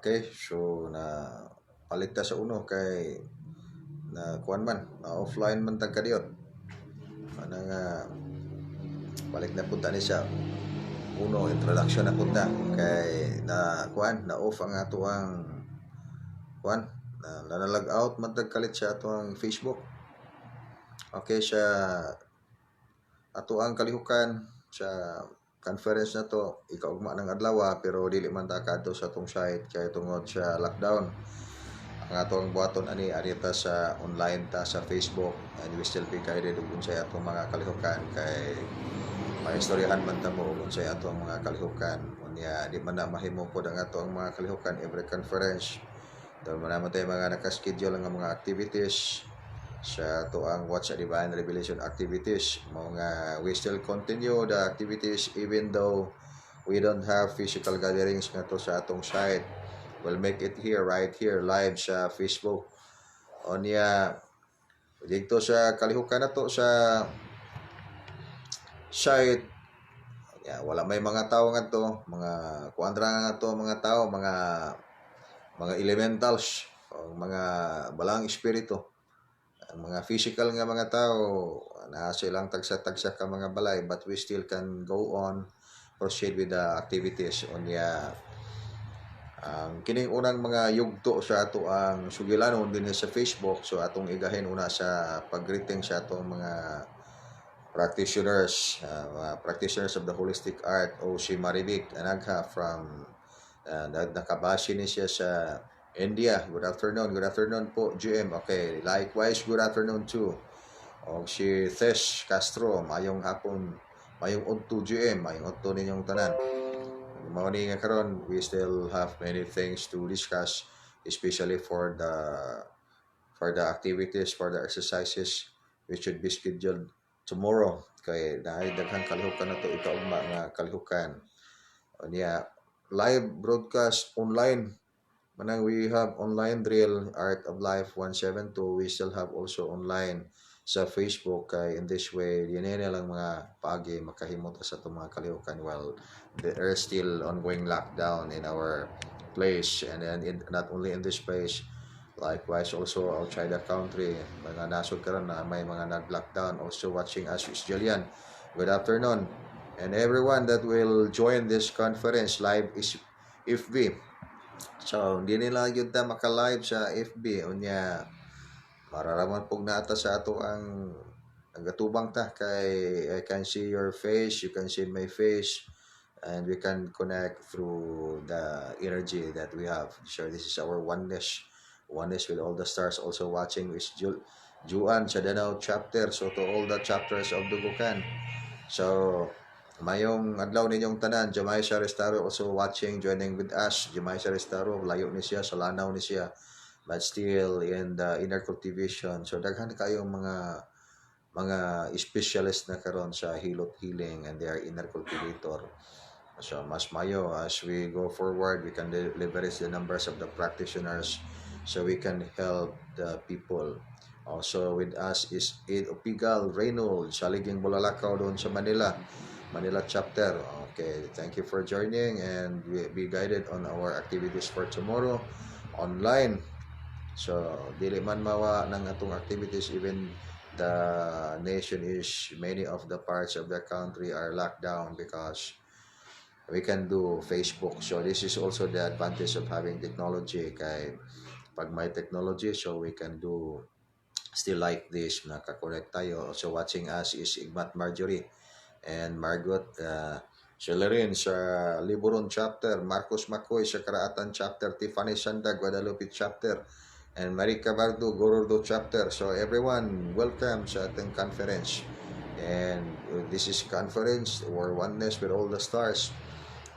Okay, so na palit ta sa uno kay na kuan man, na offline man tag kadiot. Ano nga balik na punta ni siya. Uno introduction na punta kay na kuan na off ang ato ang kuan na nalog out man tag kalit siya ato ang Facebook. Okay siya ato ang kalihukan sa conference na to ikaugma ng adlaw pero dili man ta kadto sa atong site kay tungod sa lockdown. Ang atong buhaton ani ta sa online ta sa Facebook and we still be guided ug unsay atong mga kalihukan kay maistoryahan man ta mo ug unsay atong mga kalihukan unya di man na mahimo pod ang atong mga kalihukan every conference. Dahil man naman tayo mga nakaschedule nga mga activities sa tuang Watch a Divine Revelation activities. Mga we still continue the activities even though we don't have physical gatherings nga to sa atong site. We'll make it here, right here, live sa Facebook. O niya, dito sa kalihukan na to sa site, wala may mga tao nga to, mga kuandra nga to, mga tao, mga elementals, o mga balang espiritu. Mga physical nga mga tao, na silang tagsa-tagsa ka mga balay, but we still can go on, proceed with the activities. O niya, kining unang mga yugto sa ato ang sugilanon din sa Facebook, so atong igahin una sa pag-greeting sa atong mga practitioners, practitioners of the holistic art o si Maribik Anagha from nakabashi ni siya sa India. Good afternoon po GM. Okay, likewise good afternoon too. O si Thesh Castro, mayong hapon, mayong udto GM, mayong udto ninyong tanan. Morning karon, we still have many things to discuss, especially for the activities, for the exercises which should be scheduled tomorrow. Kay naay daghang kalihukan na to ikaugma nga kalihukan. Niya live broadcast online. Manang we have online drill Art of Life 172. We still have also online sa Facebook kay in this way dinay lang mga paagi makahimot sa itong mga kalihukan while there is still ongoing lockdown in our place and then not only in this place, likewise also outside the country. Mga nasod karon na may mga nag-lockdown also watching us is Jillian. Good afternoon and everyone that will join this conference live is FB. So hindi nila yun ta maka-live sa FB unya mararaman pog nata sa ato ang nagatubang ta kay I can see your face, you can see my face, and we can connect through the energy that we have. So this is our oneness with all the stars. Also watching is Juan sa Danau chapter, so to all the chapters of Dugukan. So mayong adlaw ninyong tanan, Jamay sa Restaro also watching, joining with us. Jamay sa Restaro, layo ni siya, sa lanaw ni siya, but still in the inner cultivation. So daghan kayong mga specialist na karon sa hilot healing and they are inner cultivator. So mas mayo as we go forward, we can leverage the numbers of the practitioners so we can help the people. Also with us is Ed Opigal Reynolds, Saliging Bulalakaw doon sa Manila chapter. Okay, thank you for joining and be guided on our activities for tomorrow online. So dili man mawa ng atong activities, even the nation is many of the parts of the country are locked down because we can do Facebook. So this is also the advantage of having technology kay pag may technology so we can do still like this, nakakonect tayo. So watching us is Igmat Marjorie and Margot Shelerin sa Liburon chapter, Marcos Macoy sa Karaatan chapter, Tiffany Sanda Guadalupe chapter, and Marika Bardo Gorordo chapter. So everyone, welcome sa ating conference. And this is conference or oneness with all the stars.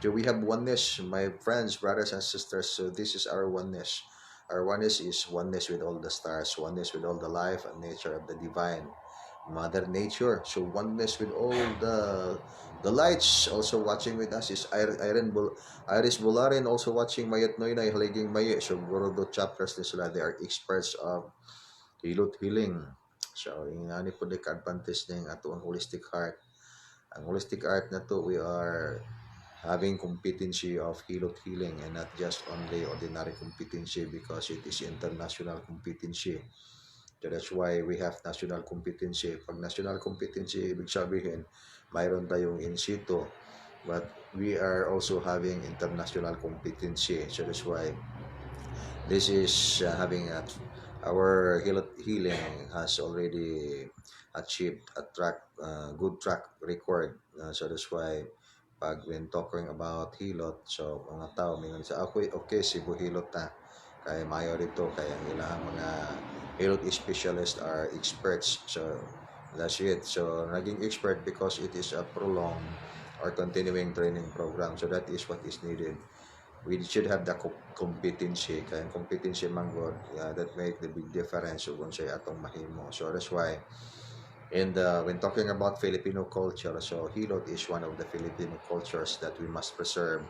So we have oneness, my friends, brothers and sisters. So this is our oneness. Our oneness is oneness with all the stars, oneness with all the life and nature of the divine Mother Nature. So oneness with all the lights. Also watching with us is Iris Bularin, also watching Mayat Noynay, Haliging Maye. So Gorodo chapters din sila. They are experts of hilot healing. So ingani po the advantage ng ato ang holistic heart. Ang holistic art na to, we are having competency of hilot healing and not just only ordinary competency because it is international competency. So that's why we have national competency. Pag national competency, ibig sabihin, mayroon tayong in situ, but we are also having international competency. So that's why this is having our healing has already achieved a good track record. So that's why pag when talking about hilot, so mga tao mingon sa ako okay Cebu hilot ta kay mayo dito kay ang ilang mga hilot specialists are experts. So that's it. So naging expert because it is a prolonged or continuing training program. So that is what is needed. We should have the competency kaya competency manggod that make the big difference kung say atong mahimo. So that's why when talking about Filipino culture, so hilot is one of the Filipino cultures that we must preserve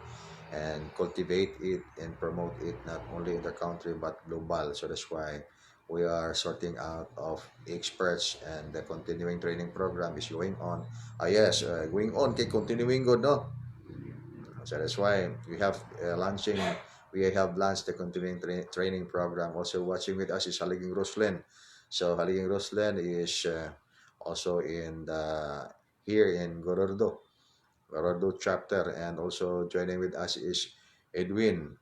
and cultivate it and promote it not only in the country but global. So that's why we are sorting out of experts and the continuing training program is going on. Going on kay continuing good, no? So that's why we have launched the continuing training program. Also watching with us is Haliging Roslyn. So Haliging Roslyn is also here in Gorordo chapter, and also joining with us is Edwin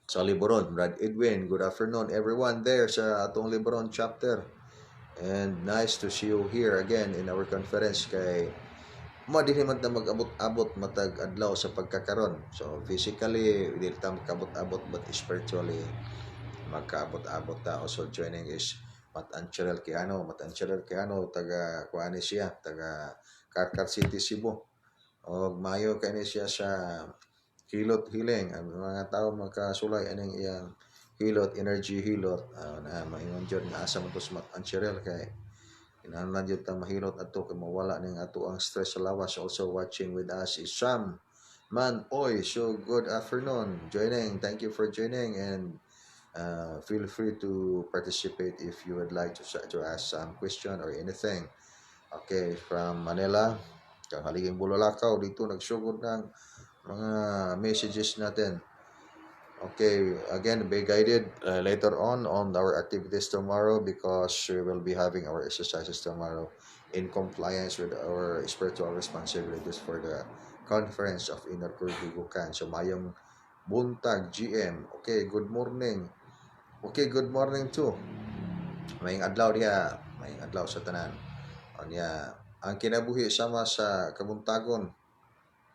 sa Liboron. Brad Edwin, good afternoon everyone there sa atong Liboron chapter. And nice to see you here again in our conference kay din man ta mag-abot-abot matag adlaw sa pagkakaron. So physically dili ta magkaabot-abot but spiritually magkaabot-abot ta. Also joining is Matancherel Kiano taga kuani siya taga Carcar City, Cebu. Og mayo kay ni siya sa hilot healing. Ang mga tao magkasulay aning iyang hilot energy hilot na maingon jud nga asa man to sa Matancherel kay kinahanglan jud tang mahilot ato kay mawala ning ato ang stress sa lawas. Also watching with us is Sam Man Oy. So good afternoon joining. Thank you for joining, and feel free to participate if you would like to ask some question or anything. Okay, from Manila, kang Haliging Bulolakaw dito nagsugod ng mga messages natin. Okay, again, be guided later on our activities tomorrow because we will be having our exercises tomorrow in compliance with our spiritual responsibilities for the conference of Inner Kurdugukan. So, mayong buntag, GM. Okay, good morning. Okay, good morning too. Maying adlaw diya. Maying adlaw sa tanan. Anya, ang kinabuhi sama sa kabuntagon,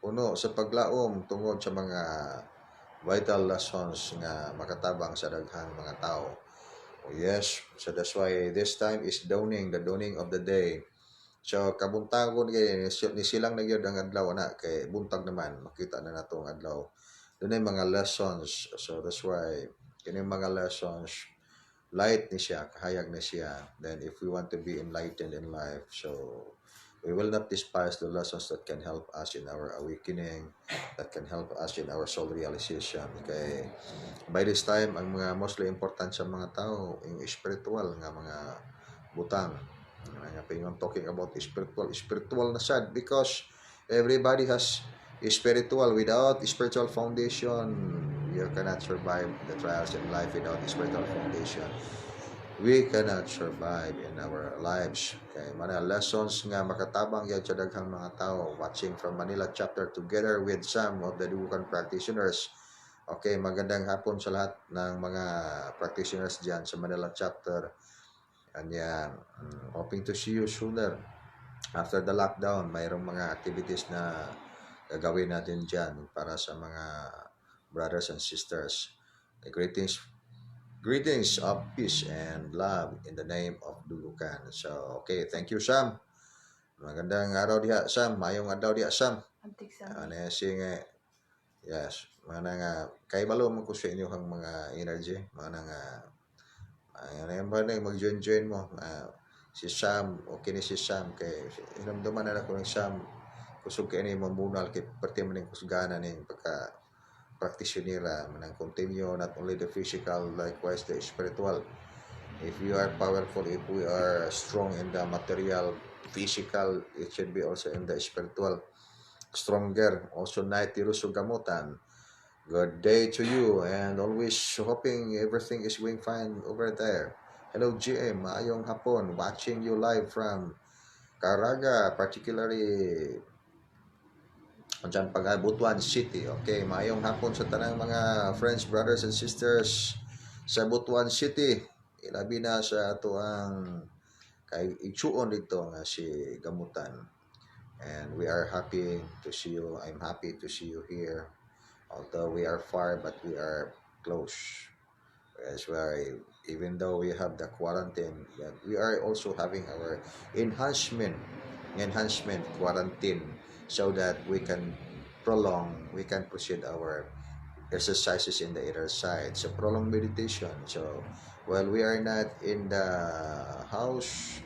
puno sa paglaom tungod sa mga vital lessons nga makatabang sa daghang mga tao. Oh, yes, so that's why this time is the dawning of the day. So kabuntagon kay ni silang nagyod ang adlaw na kay buntag naman makita na nato ang adlaw. Dunay mga lessons. So that's why kini mga lessons light ni siya, kahayag ni siya. Then if we want to be enlightened in life, so we will not despise the lessons that can help us in our awakening, that can help us in our soul realization. Okay, by this time, ang mga mostly important sa mga tao, yung spiritual nga mga butang. Nga pingon talking about spiritual na sad because everybody has spiritual. Without spiritual foundation, you cannot survive the trials in life without spiritual foundation. We cannot survive in our lives. Okay, mga lessons nga makatabang yan sa daghang mga tao watching from Manila chapter together with some of the Dugukan practitioners. Okay, magandang hapon sa lahat ng mga practitioners diyan sa Manila chapter. And yeah, hoping to see you sooner. After the lockdown, mayroong mga activities na gagawin natin diyan para sa mga brothers and sisters. Greetings of peace and love in the name of Dugukan. So, okay, thank you, Sam. Magandang araw diha, Sam. Mayong adlaw diha, Sam. Yes, mga nga, kay balo mo ko sa inyo ang mga energy, mga nga, ano ba na mag-join mo, si Sam, okay ni si Sam, kay inamdaman na ako ng Sam, kusog kayo ni mamunal, kay pati mo ng kusgana ng pagka, practitioner manang continue not only the physical likewise the spiritual. If you are powerful, if we are strong in the material physical, it should be also in the spiritual. stronger. Also, night tirus ug gamutan. Good day to you, and always hoping everything is going fine over there. Hello, GM. Maayong hapon. Watching you live from Caraga, particularly dyan Butuan City. Okay, maayong hapon sa tanang mga friends, brothers, and sisters sa Butuan City. Ilabi na sa ato ang kay igsuon dito nga si Gamutan. And we are happy to see you. I'm happy to see you here. Although we are far, but we are close. That's why even though we have the quarantine, but we are also having our enhancement quarantine so that we can proceed our exercises in the other side. So prolonged meditation. So while we are not in the house,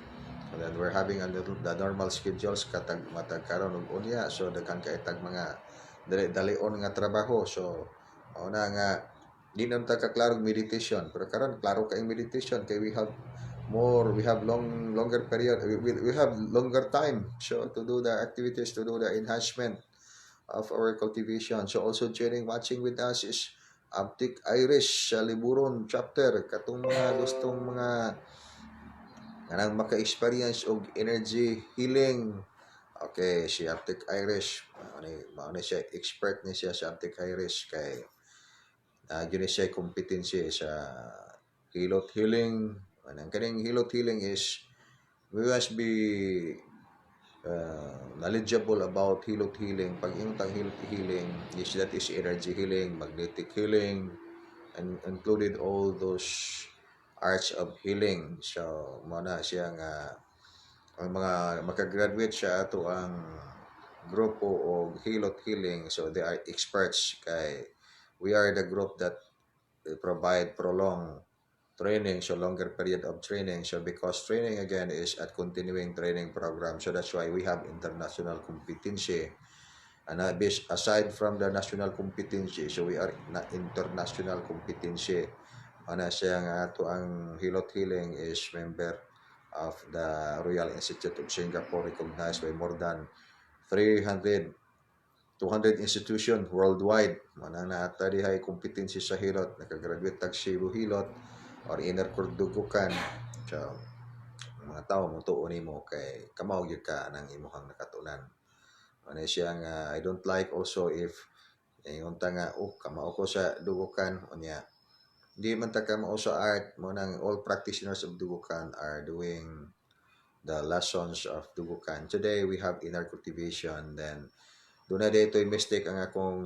and then we're having a little the normal schedules katag matag karon ug unya, so daghan kay tag mga dali-dalion nga trabaho. So una nga di naman ta kaklaro meditation, pero karon klaro kay meditation kay we have longer period, we have longer time so to do the activities, to do the enhancement of our cultivation. So also joining watching with us is Aptic Irish sa Liburon chapter, katong mga gustong mga kanang maka-experience og energy healing. Okay, si Aptic Irish mao ni siya, expert ni siya sa Aptic Irish kay yun siya competency sa hilot healing. Ang kaning hilot healing is we must be knowledgeable about hilot healing. Pag tang hilot healing is that is energy healing, magnetic healing, and included all those arts of healing. So muna siya nga ang mga makagraduate siya ato ang grupo o hilot healing. So they are experts kay we are the group that provide prolonged training, so longer period of training. So because training again is at continuing training program, so that's why we have international competency. And aside from the national competency, so we are na international competency. Ana siya nga ato ang hilot healing is member of the Royal Institute of Singapore, recognized by more than 200 institution worldwide. Manang naata dihay competency sa hilot, nakagraduate tag Cebu hilot or inner core dugukan. So mga tao mo tuon nimo kay kamaw gyud ka nang imong nakatunan. Ano siya nga I don't like also if ingon ta nga kamaw ko sa dugukan unya. Di man ta kamaw sa art mo nang all practitioners of dugukan are doing the lessons of dugukan. Today we have inner cultivation, then doon na dito yung mistake ang akong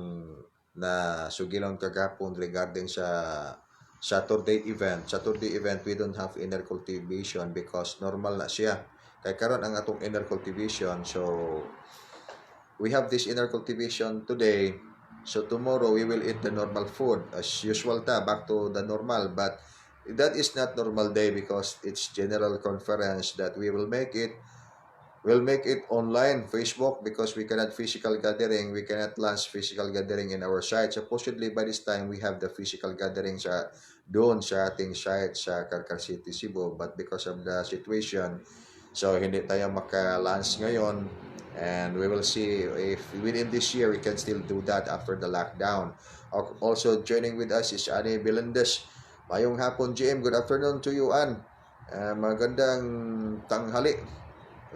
na sugilon kagapon regarding sa Saturday event. Saturday event, we don't have inner cultivation because normal na siya. Kaya karon ang atong inner cultivation. So, we have this inner cultivation today. So, tomorrow, we will eat the normal food. As usual back to the normal. But, that is not normal day because it's general conference that we will make it. We'll make it online, Facebook, because we cannot physical gathering. We cannot launch physical gathering in our site. Supposedly, by this time, we have the physical gathering doon sa ating site sa Carcar City, Cebu. But because of the situation, so hindi tayo maka-launch ngayon. And we will see if within this year, we can still do that after the lockdown. Also, joining with us is Annie Belendes. Mayong hapon, GM. Good afternoon to you, Ann. Magandang tanghali.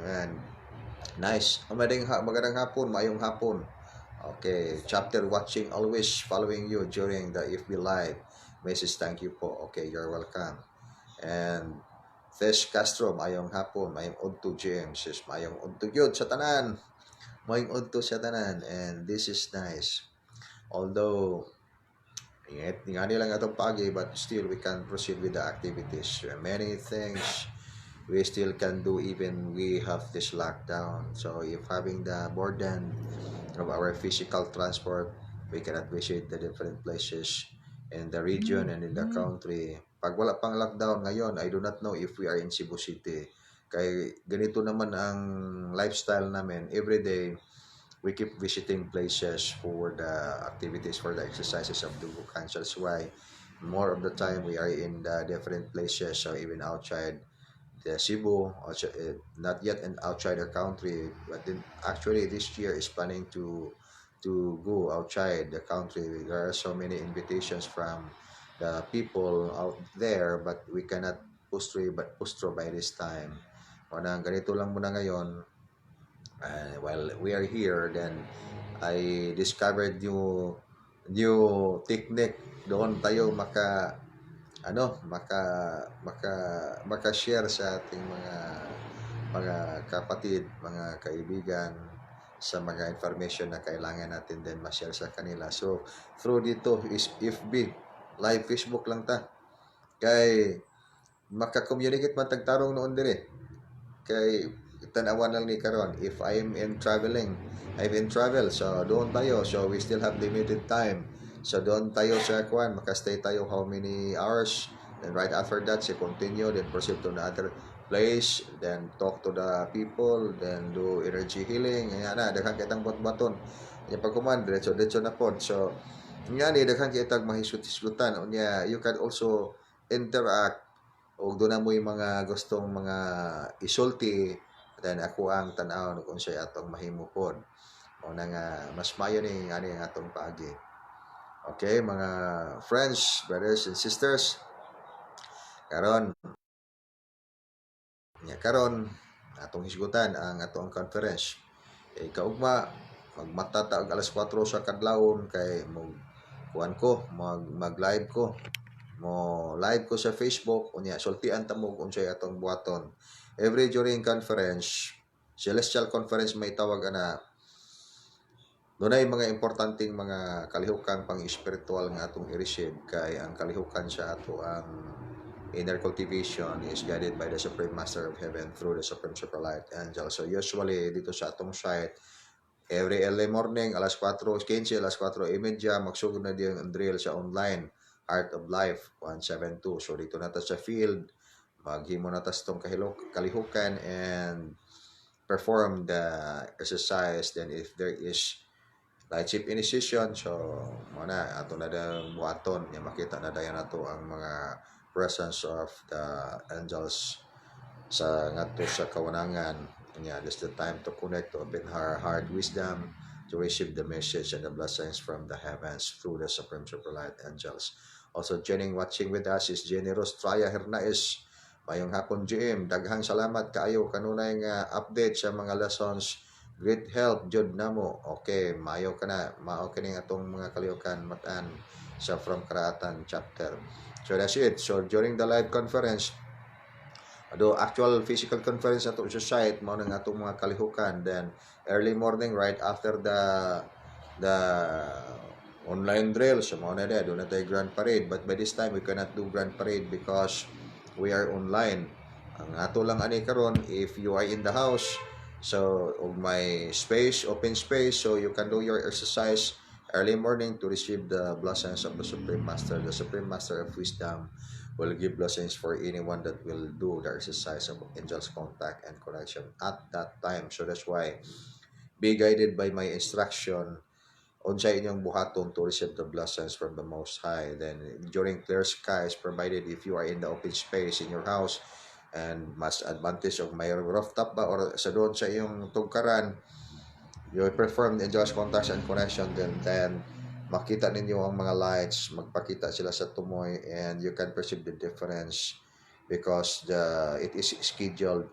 And nice. Magandang hapon, mayong hapon. Okay, chapter watching, always following you during the FB live. Mrs. Thank you po. Okay, you're welcome. And Fish Castro, mayong hapon, mayong udto James, mayong udto gyud sa tanan. Mayong udto sa tanan, and this is nice. Although nga nilang atong pagi, but still we can proceed with the activities. Many things we still can do even we have this lockdown. So if having the burden of our physical transport, we cannot visit the different places in the region and in the country. Pag wala pang lockdown ngayon, I do not know if we are in Cebu City. Kay ganito naman ang lifestyle namin. Every day, we keep visiting places for the activities, for the exercises of Dubukan. So that's why more of the time we are in the different places, so even outside the Cebu, also, not yet in outside the country, but then actually this year is planning to go outside the country. There are so many invitations from the people out there, but we cannot push through by this time. Wanang ganito lang muna ngayon. While we are here, then I discovered new technique. Doon tayo maka maka-share sa ating mga kapatid, mga kaibigan sa mga information na kailangan natin din ma-share sa kanila. So, through dito is FB, live Facebook lang ta. Kay maka-communicate man tagtarong noon dire. Kay tanawan lang ni karon if I'm in traveling, I'm in travel, so doon tayo, so we still have limited time, so doon tayo sa kwan, makastay tayo how many hours, then right after that si continue, then proceed to another place, then talk to the people, then do energy healing, ayan na daghang kitang bot-baton yung pagkuman diretso na pod. So nga ni daghang kitag mahisut-hisutan unya, you can also interact o doon na mo yung mga gustong mga isulti, then ako ang tanaw kung siya atong mahimupod o na nga mas mayo ni ani ang atong paagi. Okay, mga friends, brothers and sisters, karon atong hisgutan ang atong conference. Kaugma magmatata og alas 4 sa kadlawon kay kuan ko mag-live ko mo live ko sa Facebook unya sultian ta mo unsay atong buhaton every during conference, celestial conference may tawag ana. Dunay mga importanteng mga kalihukang pang-espiritual nga atong i-receive kay ang kalihukan sa ato ang inner cultivation is guided by the Supreme Master of Heaven through the Supreme Super Light Angel. So usually dito sa atong site every early morning alas 4:15 alas 4:30 magsugod na diyan ang drill sa online Art of Life 172. So dito na ta sa field, maghimo na ta tong kalihukan and perform the exercise. Then if there is like chip initiation, so muna ato na dang buhaton ya makita na dayon nato ang mga presence of the angels sa ngadto sa kawanangan. Yeah, this is the time to connect to open our heart wisdom to receive the message and the blessings from the heavens through the Supreme Super Light Angels. Also joining, watching with us is Jenny Rostraya Hernaez. Mayong hapon, GM. Daghang salamat kaayo kanunay nga update sa mga lessons. Great help, Jud namo. Okay, mayo ka na. Mao kining atong mga kalihukan matan sa From Karaatan chapter. So that's it. So during the live conference, do actual physical conference ato sa site mao nang atong mga kalihukan, then early morning right after the online drill so mao na do na tay grand parade, but by this time we cannot do grand parade because we are online. Ang ato lang ani karon, if you are in the house, so may space, open space, so you can do your exercise early morning to receive the blessings of the Supreme Master. The Supreme Master of Wisdom will give blessings for anyone that will do the exercise of angels contact and connection at that time. So that's why be guided by my instruction on sa inyong buhaton to receive the blessings from the Most High. Then during clear skies, provided if you are in the open space in your house and mas advantage of may rooftop ba or sa doon sa iyong tugkaran, you perform the angels contacts and connection, then makita ninyo ang mga lights, magpakita sila sa tumoy, and you can perceive the difference because it is scheduled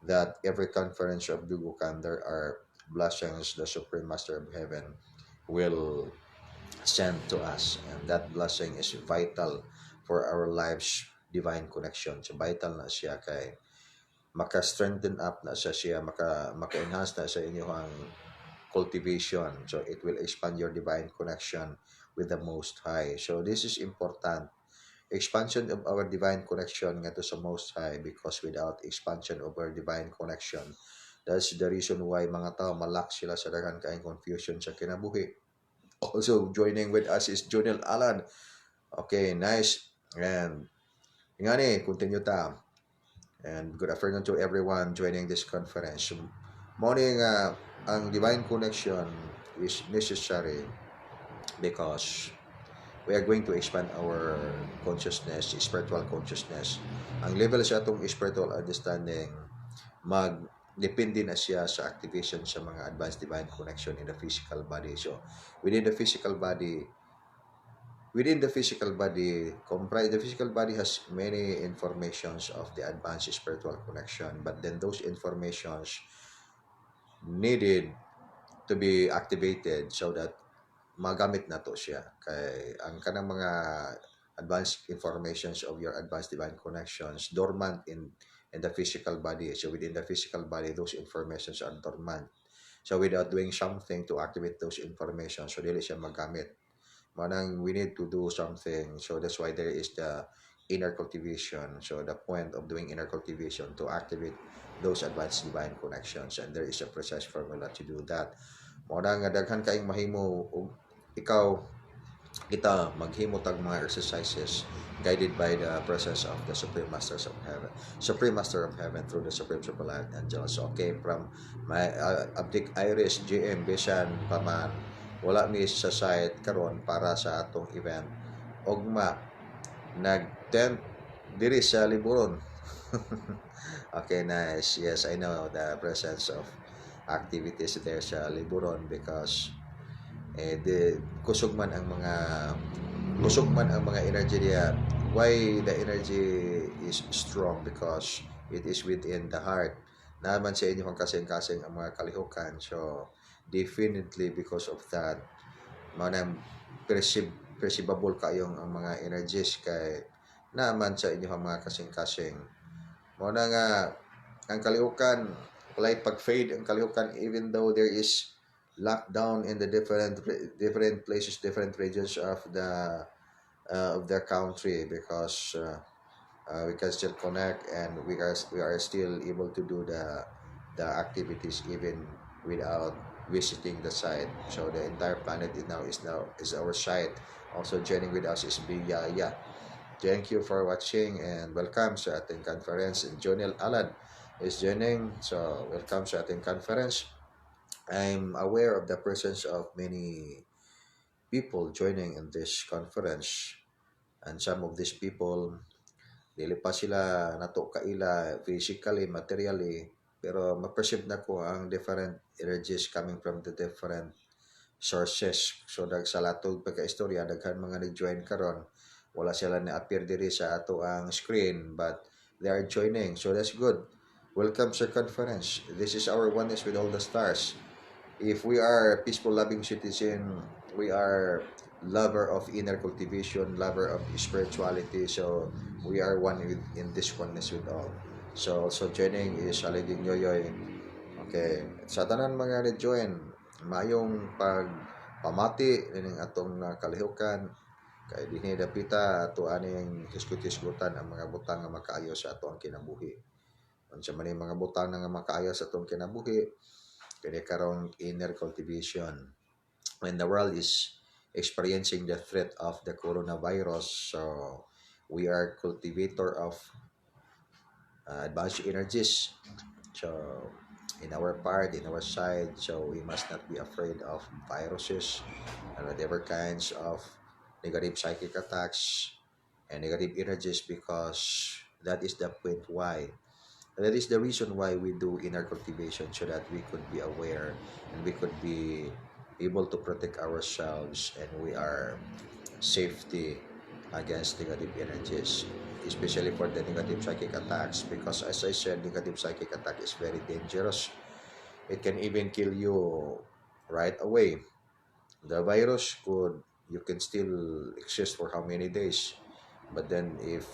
that every conference of Dugukan there are blessings the Supreme Master of Heaven will send to us, and that blessing is vital for our lives divine connection. So vital na siya kay maka-strengthen up na siya maka-enhance na sa inyong cultivation. So it will expand your divine connection with the Most High. So this is important. Expansion of our divine connection nga to sa Most High, because without expansion of our divine connection, that's the reason why mga tao malak sila sa daghan kaayong confusion sa kinabuhi. Also joining with us is Jonel Alan. Okay, nice. And ngani, continue ta. And good afternoon to everyone joining this conference. Morning, ang divine connection is necessary because we are going to expand our consciousness, spiritual consciousness. Ang level sa atong spiritual understanding, depende na siya sa activation sa mga advanced divine connection in the physical body. So, within the physical body, the physical body has many informations of the advanced spiritual connection, but then those informations needed to be activated so that magamit na to siya. Kay ang kanang mga advanced informations of your advanced divine connections dormant in the physical body. So within the physical body, those informations are dormant. So without doing something to activate those information, so dili siya magamit. Manang we need to do something. So that's why there is the inner cultivation. So the point of doing inner cultivation to activate those advanced divine connections, and there is a precise formula to do that. Mao nga daghan kaayong mahimo ug ikaw kita maghimo tag mga exercises guided by the presence of the Supreme Masters of Heaven, Supreme Master of Heaven through the Supreme Superlight Angels. Okay, from my Abdik Iris GM Bisan paman wala mi sa site karon para sa atong event ugma nag-tent diri sa liburon. Okay, nice. Yes, I know the presence of activities there sa liburon because kusog man ang mga energy diya. Why the energy is strong? Because it is within the heart. Naman sa inyo kung kasing-kasing ang mga kalihukan. So definitely because of that, manang perceivable kayong ang mga energies kay naman sa inyo ang mga kasing-kasing. Muna nga ang kalihukan like pag-fade ang kalihukan even though there is lockdown in the different places, different regions of the country, because we can still connect and we are still able to do the activities even without visiting the site. So the entire planet is our site. Also joining with us is Biyaya. Thank you for watching and welcome sa ating conference. And Jonel Alad is joining. So welcome sa ating conference. I'm aware of the presence of many people joining in this conference, and some of these people dili pa sila nato kaila physically, materially, pero ma-perceive na ko ang different energies coming from the different sources. So sa latog pagka-istorya daghan mga nag-join karon, wala sila na-appear diri sa ato ang screen but they are joining, so that's good. Welcome sa conference. This is our oneness with all the stars. If we are peaceful loving citizen, we are lover of inner cultivation, lover of spirituality, so we are one in this oneness with all. So also joining is Aliging Yoyoy. Okay, sa tanan mga ni-join, mayong pamati ning atong kalihukan kay dinhi dapita ato aning hiskut-hiskutan ang mga butang nga makaayo sa ato ang kinabuhi. Unsa man mga butang nga makaayo sa atong kinabuhi, kaya karong inner cultivation. When the world is experiencing the threat of the coronavirus, so we are cultivator of advanced energies. So in our part, in our side, so we must not be afraid of viruses and whatever kinds of negative psychic attacks and negative energies, because that is the point why. That is the reason why we do inner cultivation, so that we could be aware and we could be able to protect ourselves and we are safety against negative energies, especially for the negative psychic attacks, because as I said, negative psychic attack is very dangerous. It can even kill you right away. The virus you can still exist for how many days, but then if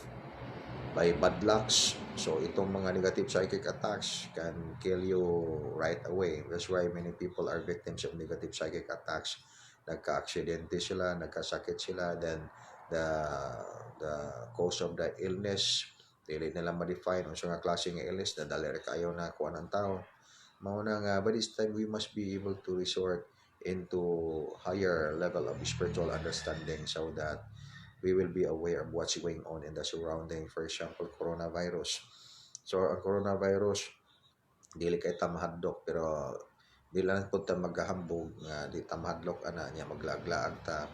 by bad lucks, so itong mga negative psychic attacks can kill you right away. That's why many people are victims of negative psychic attacks. Nagka-aksidente sila, nagkasakit sila, then the cause of the illness dili nila ma-define unsa nga klase nga illness na dali ra kayo na kuan ang tao. Mao na nga by this time we must be able to resort into higher level of spiritual understanding, so that we will be aware of what's going on in the surrounding. For example, coronavirus. So ang coronavirus dili kay ta mahadlok, pero di lang pud ta maghahambog nga di ta mahadlok ana nya maglaglaag ta.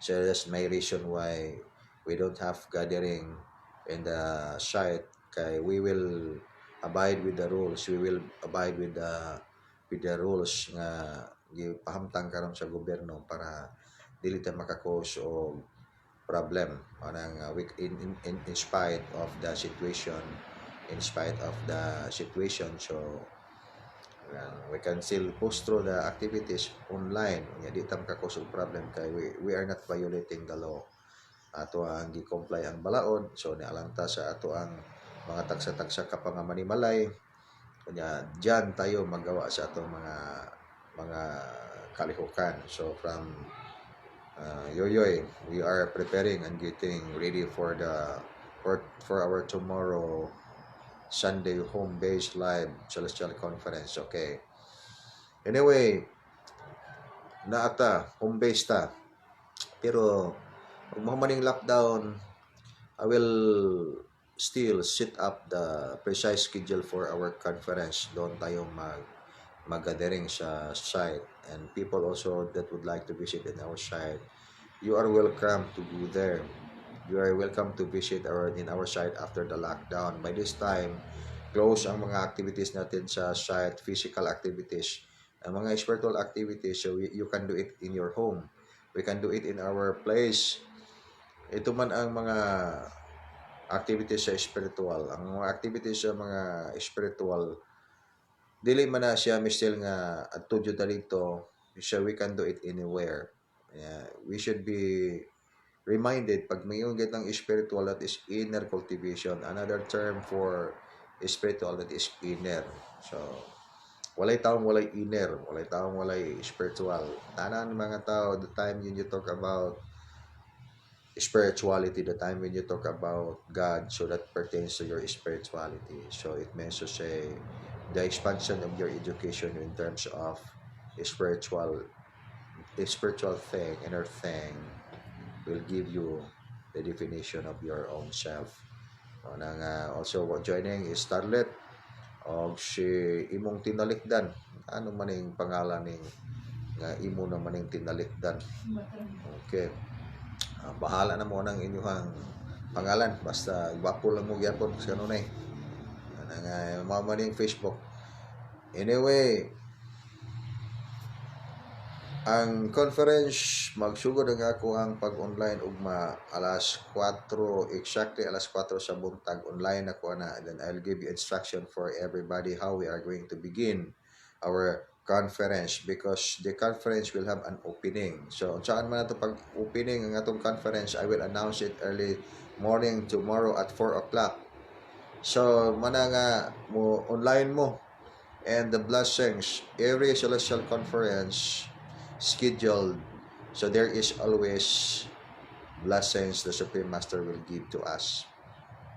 So that's my reason why we don't have gathering in the site. Kay we will abide with the rules. We will abide with the rules nga gipahamtang karon sa gobyerno para dili ta makakos o problem anang in spite of the situation, so we can still post through the activities online nya di ta makakos og problem kay we are not violating the law. Ato ang gi-comply ang balaod, so nialanta sa ato ang mga tagsa-tagsa ka pa nga manimalay, kunya diyan tayo magawa sa ato mga kalihukan. So from Yoyoy, we are preparing and getting ready for our tomorrow Sunday home-based live celestial conference. Okay. Anyway, naata home-based ta. Pero kung mahumaning lockdown, I will still set up the precise schedule for our conference. Doon tayo mag-gathering sa site, and people also that would like to visit in our site, you are welcome to go there. You are welcome to visit in our site after the lockdown. By this time, close ang mga activities natin sa site, physical activities. Ang mga spiritual activities, so you can do it in your home. We can do it in our place. Ito man ang mga activities sa spiritual. Ang mga activities sa mga spiritual, dili man na siya mistil nga adto jud dito, so we can do it anywhere. We should be reminded pag mayong ng spiritual, that is inner cultivation. Another term for spiritual, that is inner. So walay taong walay inner, walay taong walay spiritual. Tanan mga tao, the time you talk about spirituality, the time when you talk about God, so that pertains to your spirituality. So it means to say the expansion of your education in terms of spiritual thing, inner thing, will give you the definition of your own self. Also joining is Starlet og si imong tinalikdan. Ano man yung pangalan ning nga imo na man yung tinalikdan. Okay. Bahala na mo ng inyong pangalan, basta gwapo lang mo gyapon sa kanunay. Mamaning Facebook. Anyway, ang conference magsugod ang ako ang pag-online ugma alas 4, exactly alas 4 sa buntag online ako na. Then I'll give you instruction for everybody how we are going to begin our conference, because the conference will have an opening. So saan man nato pag opening ang atong conference, I will announce it early morning tomorrow at 4 o'clock. So mana nga mo online mo, and the blessings, every celestial conference scheduled, so there is always blessings the Supreme Master will give to us,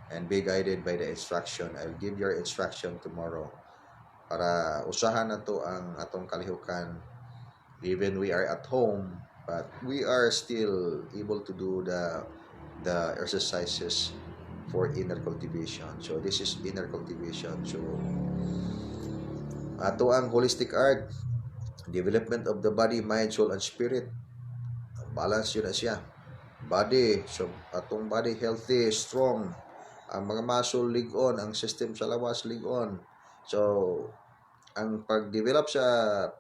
and be guided by the instruction. I'll give your instruction tomorrow para usahan na to ang atong kalihukan. Even we are at home, but we are still able to do the exercises for inner cultivation. So this is inner cultivation. So ato ang holistic art, development of the body, mind, soul, and spirit. Balance yun na siya. Body, so atong body healthy, strong. Ang mga muscle lig-on, ang system sa lawas lig-on. So ang pag-develop sa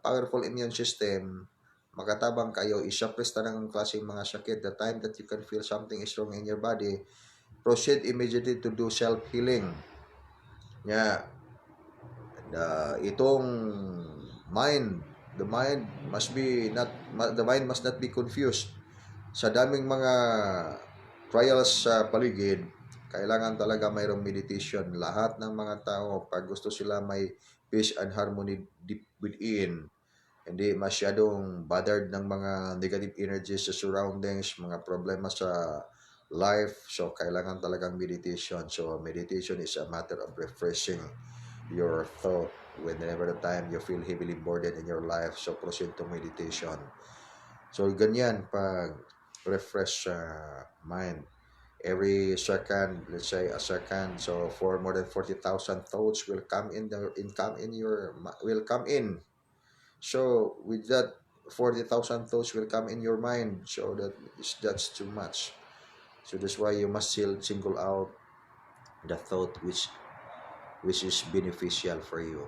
powerful immune system, makatabang kayo, isuppress na ng klaseng mga sakit. The time that you can feel something is wrong in your body, proceed immediately to do self-healing. Itong mind, the mind must not be confused. Sa daming mga trials sa paligid, kailangan talaga mayroong meditation. Lahat ng mga tao, pag gusto sila may peace and harmony deep within, hindi masyadong bothered ng mga negative energies sa surroundings, mga problema sa life, so kailangan talagang meditation. So meditation is a matter of refreshing your thought whenever the time you feel heavily burdened in your life, so proceed to meditation. So ganyan pag refresh mind every second, let's say a second, so for more than 40,000 thoughts will come in. So with that, 40,000 thoughts will come in your mind. So that's too much. So that's why you must single out the thought which is beneficial for you.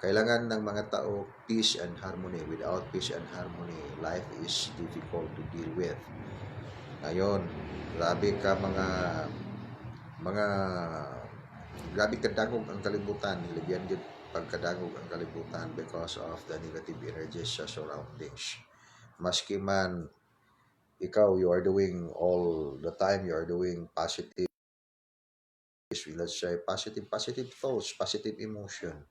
Kailangan ng mga tao peace and harmony. Without peace and harmony, life is difficult to deal with. Ngayon, grabe ka mga grabe kadagog ang kalibutan. Nilagyan din pagkadagog ang kalibutan because of the negative energies sa surroundings. Maski man ikaw, you are doing all the time, you are doing positive, let's say positive thoughts, positive emotion.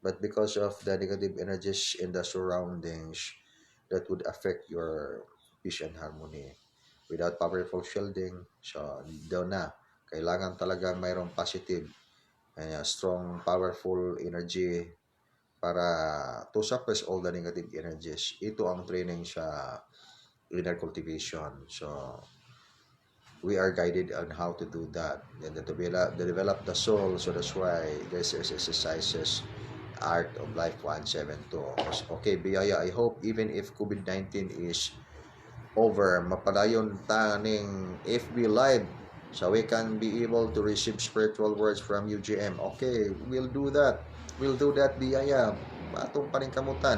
But because of the negative energies in the surroundings, that would affect your peace and harmony. Without powerful shielding, so doon na. Kailangan talagang mayroong positive, strong, powerful energy para to suppress all the negative energies. Ito ang training sa inner cultivation. So, we are guided on how to do that and to develop the soul. So that's why there's exercises art of life 172. Okay, biyaya, I hope even if COVID-19 is over, mapadayon taning FB live so we can be able to receive spiritual words from UGM. Okay, we'll do that biyaya atong paningkamutan.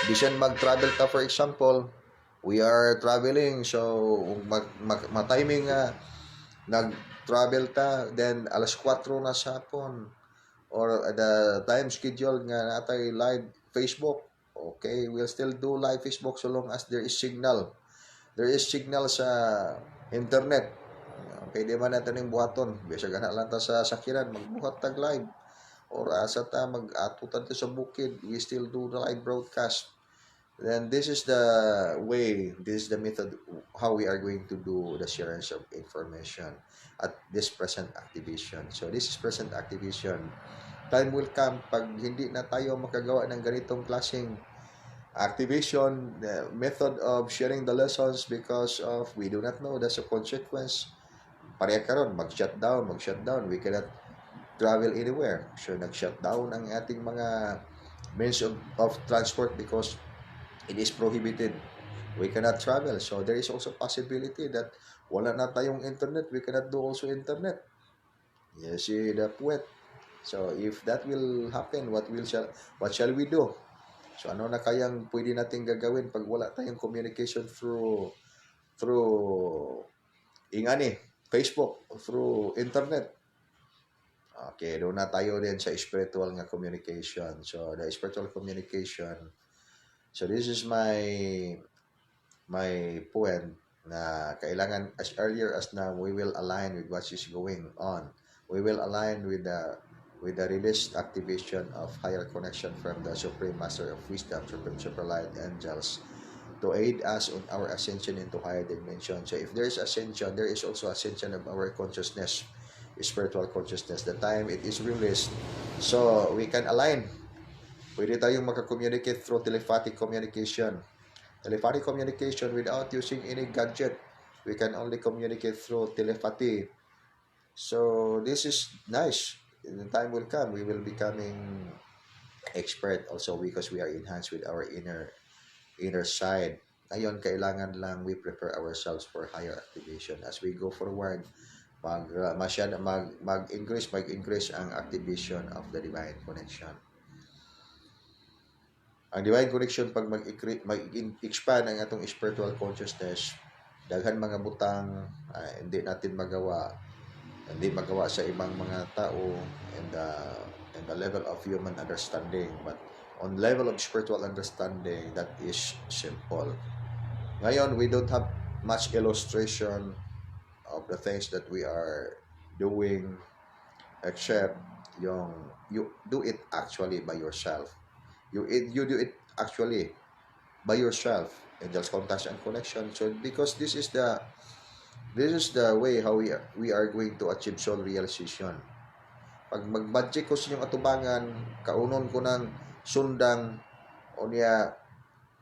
Bisan mag-travel ta, for example, we are traveling, so timing nag-travel ta, then alas 4 na sa hapon, or the time schedule nga natay live Facebook, okay, we'll still do live Facebook so long as there is signal. There is signal sa internet. Pwede man natin yung buhaton. Bisa gana lang ta sa sakiran, magbuhat tag live. Or asa ta mag-atutan ta sa bukid, we still do the live broadcast. Then this is the way, this is the method how we are going to do the sharing of information at this present activation. So this is present activation. Time will come pag hindi na tayo makagawa ng ganitong klaseng activation, the method of sharing the lessons because of we do not know that's a consequence. Pareha karon mag-shutdown, we cannot travel anywhere. So nag-shutdown ang ating mga means of transport because it is prohibited. We cannot travel. So there is also possibility that wala na tayong internet, we cannot do also internet. You see the point. So if that will happen, what shall we do? So ano na kayang pwede nating gagawin pag wala tayong communication through Facebook, through internet? Okay, doon na tayo din sa spiritual nga communication. So the spiritual communication. So this is my point na kailangan as earlier as now we will align with what is going on. We will align with the released activation of higher connection from the Supreme Master of Wisdom, Supreme Superlight Angels, to aid us on our ascension into higher dimension. So if there is ascension, there is also ascension of our consciousness, spiritual consciousness. The time it is released, so we can align. Pwede tayong maka-communicate through telepathic communication. Telepathic communication without using any gadget. We can only communicate through telepathy. So this is nice. The time will come, we will becoming expert also because we are enhanced with our inner side. Ngayon, kailangan lang we prepare ourselves for higher activation. As we go forward, mag-increase ang activation of the divine connection. Ang divine connection, pag mag-expand ang atong spiritual consciousness, daghan mga butang hindi natin magawa sa ibang mga tao and the level of human understanding, but on level of spiritual understanding, that is simple. Ngayon, we don't have much illustration of the things that we are doing except you do it actually by yourself. You do it actually by yourself, angels, contacts, and connection. So because this is the way how we are going to achieve soul realization. Pag mag-budget ko sa inyong atubangan, kaunon ko ng sundang o niya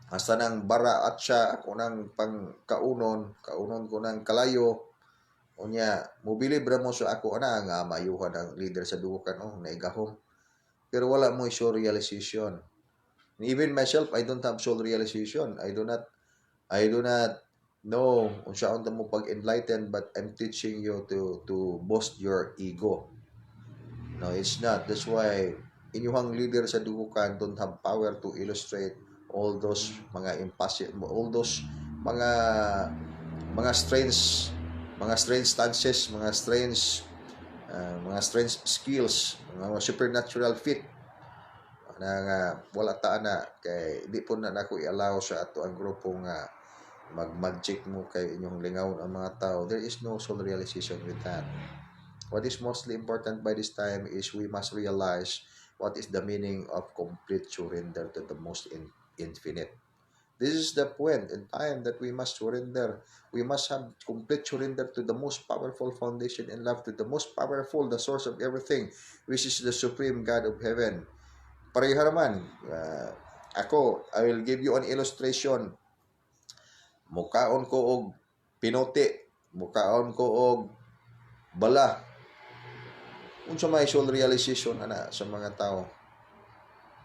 hasta ng bara at siya ako ng kaunon ko ng kalayo o niya mobili bra mo sa ako nga mayuhan ang leader sa dukan naigahom, pero wala mo soul realization. Even myself, I don't have soul realization. I do not know unsaon ta mo pag-enlighten, but I'm teaching you to boost your ego. No, it's not. That's why inyuhang leader sa dugukan don't have power to illustrate all those mga impossible, all those mga strange stances, mga strange skills, mga supernatural feat na nga wala ta na kay di po na nako i-allow sa ato ang grupo nga mag-magic mo kay inyong lingawon ang mga tao. There is no soul realization with that. What is mostly important by this time is we must realize what is the meaning of complete surrender to the most infinite. This is the point in time that we must surrender. We must have complete surrender to the most powerful foundation in love, to the most powerful, the source of everything, which is the supreme God of heaven. Pareha naman, I will give you an illustration. Mukaon ko og pinuti, mukaon ko og bala. Unsa may soul realization ana sa mga tao.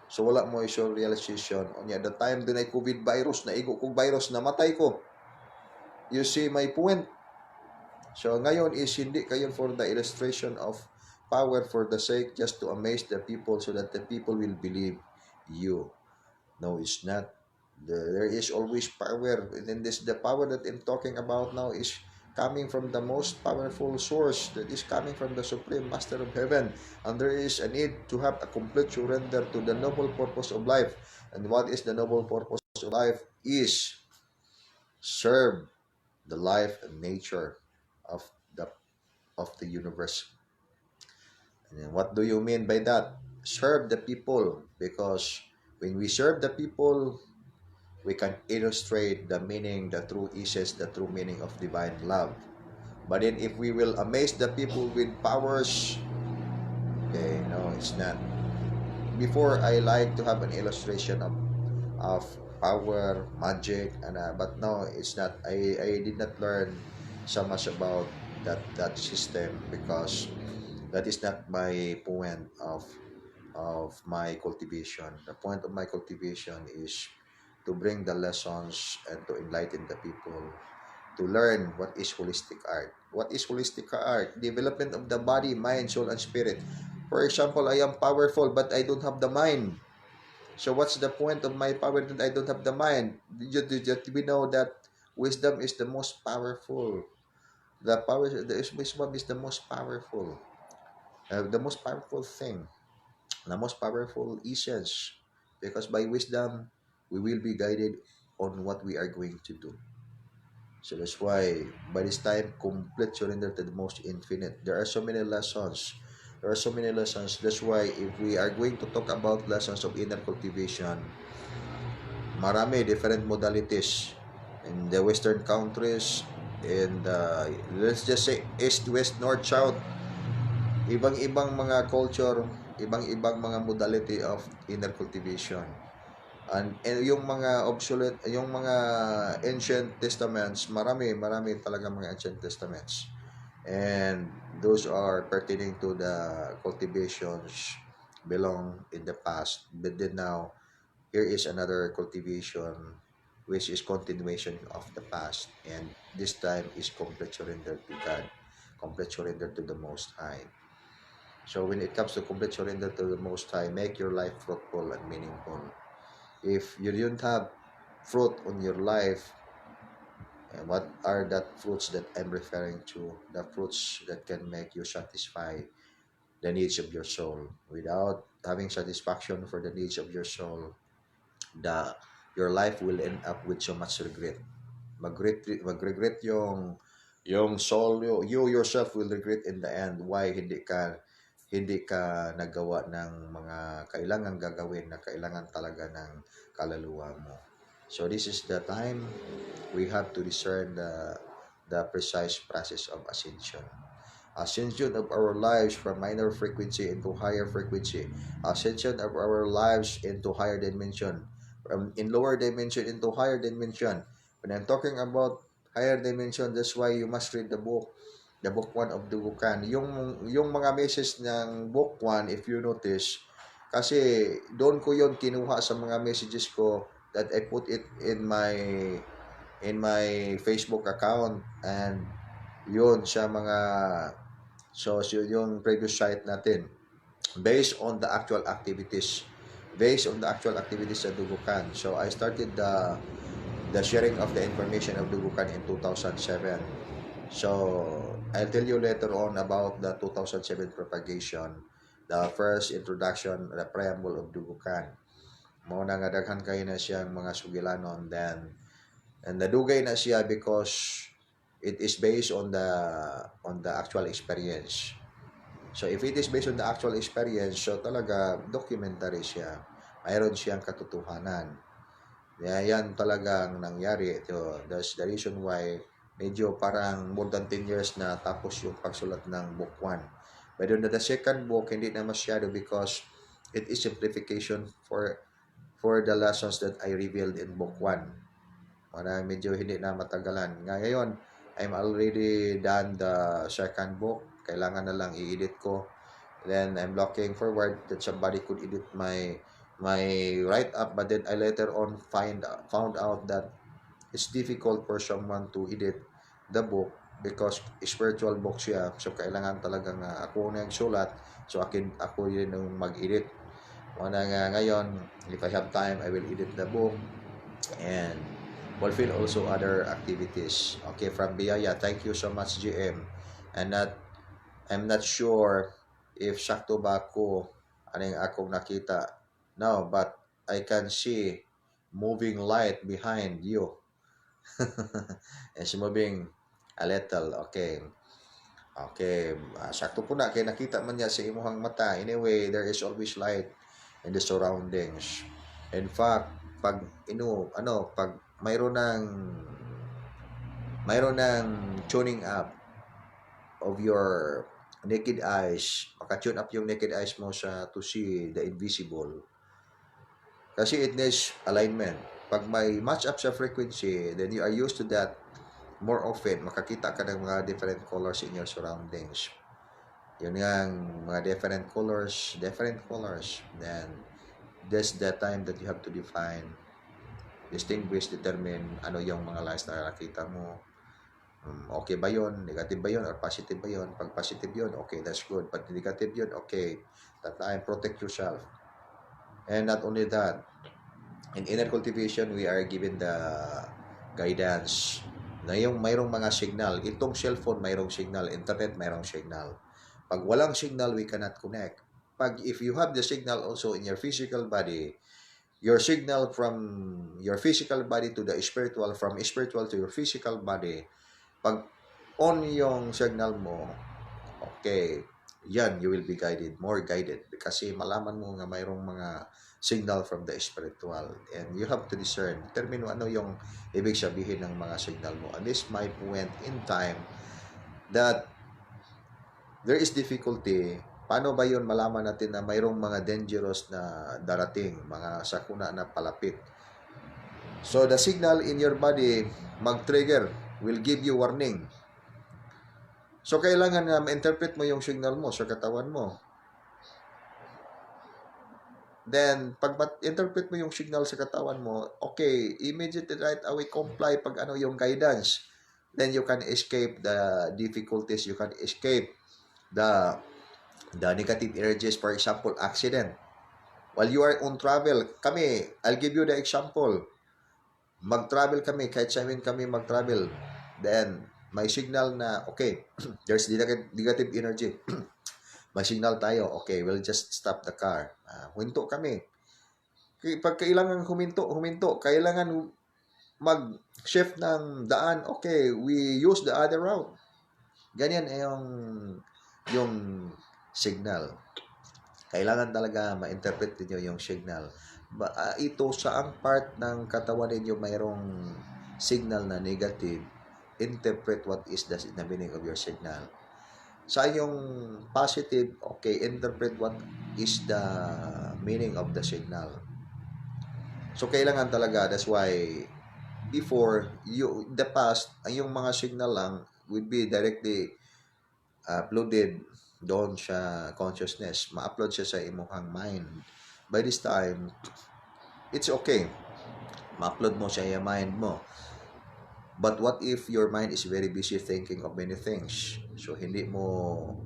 So wala mo soul realization. Onya the time dunay COVID virus, naigo kog virus, namatay ko. You see my point? So ngayon is hindi kayo for the illustration of power for the sake just to amaze the people so that the people will believe you. No, it's not. There is always power. And this the power that I'm talking about now is coming from the most powerful source, that is coming from the Supreme Master of Heaven. And there is a need to have a complete surrender to the noble purpose of life. And what is the noble purpose of life? Is serve the life and nature of the universe. And what do you mean by that? Serve the people, because when we serve the people, we can illustrate the meaning, the true essence, the true meaning of divine love. But then if we will amaze the people with powers, okay, no, it's not. Before, I like to have an illustration of power, magic, and but no, it's not. I did not learn so much about that system, because that is not my point of my cultivation. The point of my cultivation is to bring the lessons and to enlighten the people to learn what is holistic art. What is holistic art? Development of the body, mind, soul, and spirit. For example, I am powerful but I don't have the mind. So what's the point of my power that I don't have the mind? We know that wisdom is the most powerful. The wisdom is the most powerful. The most powerful thing. The most powerful essence. Because by wisdom, we will be guided on what we are going to do. So that's why by this time, complete surrender to the most infinite. There are so many lessons. There are so many lessons. That's why if we are going to talk about lessons of inner cultivation, marami different modalities in the Western countries, and let's just say East, West, North, South. Ibang-ibang mga culture, ibang-ibang mga modality of inner cultivation. And yung mga obsolete, yung mga ancient testaments, marami talaga mga ancient testaments. And those are pertaining to the cultivations belong in the past. But then now, here is another cultivation which is continuation of the past. And this time is complete surrender to God, complete surrender to the Most High. So when it comes to complete surrender to the Most High, make your life fruitful and meaningful. If you don't have fruit on your life, what are that fruits that I'm referring to? The fruits that can make you satisfy the needs of your soul. Without having satisfaction for the needs of your soul, your life will end up with so much regret. Magregret yung soul, you yourself will regret in the end why hindi ka nagawa ng mga kailangang gagawin na kailangan talaga ng kaluluwa mo. So this is the time we have to discern the precise process of ascension. Ascension of our lives from minor frequency into higher frequency. Ascension of our lives into higher dimension. From in lower dimension into higher dimension. When I'm talking about higher dimension, that's why you must read the book 1 of the Wukan. Yung mga message ng book 1, if you notice, Kasi doon ko yon kinuha sa mga messages ko that I put it in my Facebook account, and yun sa mga yung previous site natin based on the actual activities sa Dugukan. So I started the sharing of the information of Dugukan in 2007. So I'll tell you later on about the 2007 propagation, the first introduction, the preamble of Dugukan. Mao na nga daghan kayo na siyang mga sugilanon, then and nadugay na siya because it is based on the actual experience. So if it is based on the actual experience, so talaga documentary siya. Mayroon siyang katotohanan. Yan talagang nangyari. Ito, that's the reason why medyo parang more than 10 years na tapos yung pagsulat ng book 1. But on the second book, hindi na masyado because it is simplification for the lessons that I revealed in book 1. Para medyo hindi na matagalan. Ngayon, I'm already done the second book. Kailangan na lang i-edit ko. Then I'm looking forward that somebody could edit my write-up, but then I later on found out that it's difficult for someone to edit the book because spiritual book siya. So kailangan talagang ako na yung sulat. So ako yun yung mag-edit. Ngayon, if I have time, I will edit the book and fulfill also other activities. Okay, from Biyaya, thank you so much, GM. And I'm not sure if sakto ba ako aning akong nakita. No, but I can see moving light behind you. It's moving a little. Okay. Okay. Sakto po na. Kaya nakita man niya sa imuhang mata. Anyway, there is always light in the surroundings. In fact, pag mayroon ng tuning up of your naked eyes, maka-tune up yung naked eyes mo to see the invisible. Kasi it needs alignment. Pag may match up sa frequency, then you are used to that more often. Makakita ka ng mga different colors in your surroundings. Yun nga, mga different colors. Then, that's the time that you have to distinguish, determine ano yung mga lights na nakita mo. Okay ba yun? Negative ba yun? Or positive ba yun? Pag positive yun, okay, that's good. Pag negative yun, okay, that time, protect yourself. And not only that, in inner cultivation, we are given the guidance na yung mayroong mga signal. Itong cellphone, mayroong signal. Internet, mayroong signal. Pag walang signal, we cannot connect. If you have the signal also in your physical body, your signal from your physical body to the spiritual, from spiritual to your physical body, pag on yung signal mo, okay, yan, you will be guided, more guided. Kasi malaman mo nga mayroong mga signal from the spiritual. And you have to determine ano yung ibig sabihin ng mga signal mo. And this my point in time that there is difficulty. Paano ba yun malaman natin na mayroong mga dangerous na darating, mga sakuna na palapit? So, the signal in your body mag-trigger, will give you warning. So, kailangan na ma-interpret mo yung signal mo sa katawan mo. Then, pag ma-interpret mo yung signal sa katawan mo, okay, immediately right away comply pag ano yung guidance. Then, you can escape the difficulties, you can escape the negative energies, for example, accident. While you are on travel, I'll give you the example. Mag-travel kami, kahit sa amin kami mag-travel. Then, may signal na, okay, there's negative energy. May signal tayo, okay, we'll just stop the car. Huminto kami. Pag kailangan huminto. Kailangan mag-shift ng daan, okay, we use the other route. Ganyan yung signal. Kailangan talaga ma-interpret niyo yung signal. Ito saang part ng katawan ninyo mayroong signal na negative, interpret what is the meaning of your signal. Sa yung positive, okay, interpret what is the meaning of the signal. So kailangan talaga, that's why before, in the past, yung mga signal lang would be directly uploaded doon siya consciousness, ma-upload siya sa imuhang mind. By this time, it's okay. Ma-upload mo siya yung mind mo. But what if your mind is very busy thinking of many things? So, hindi mo,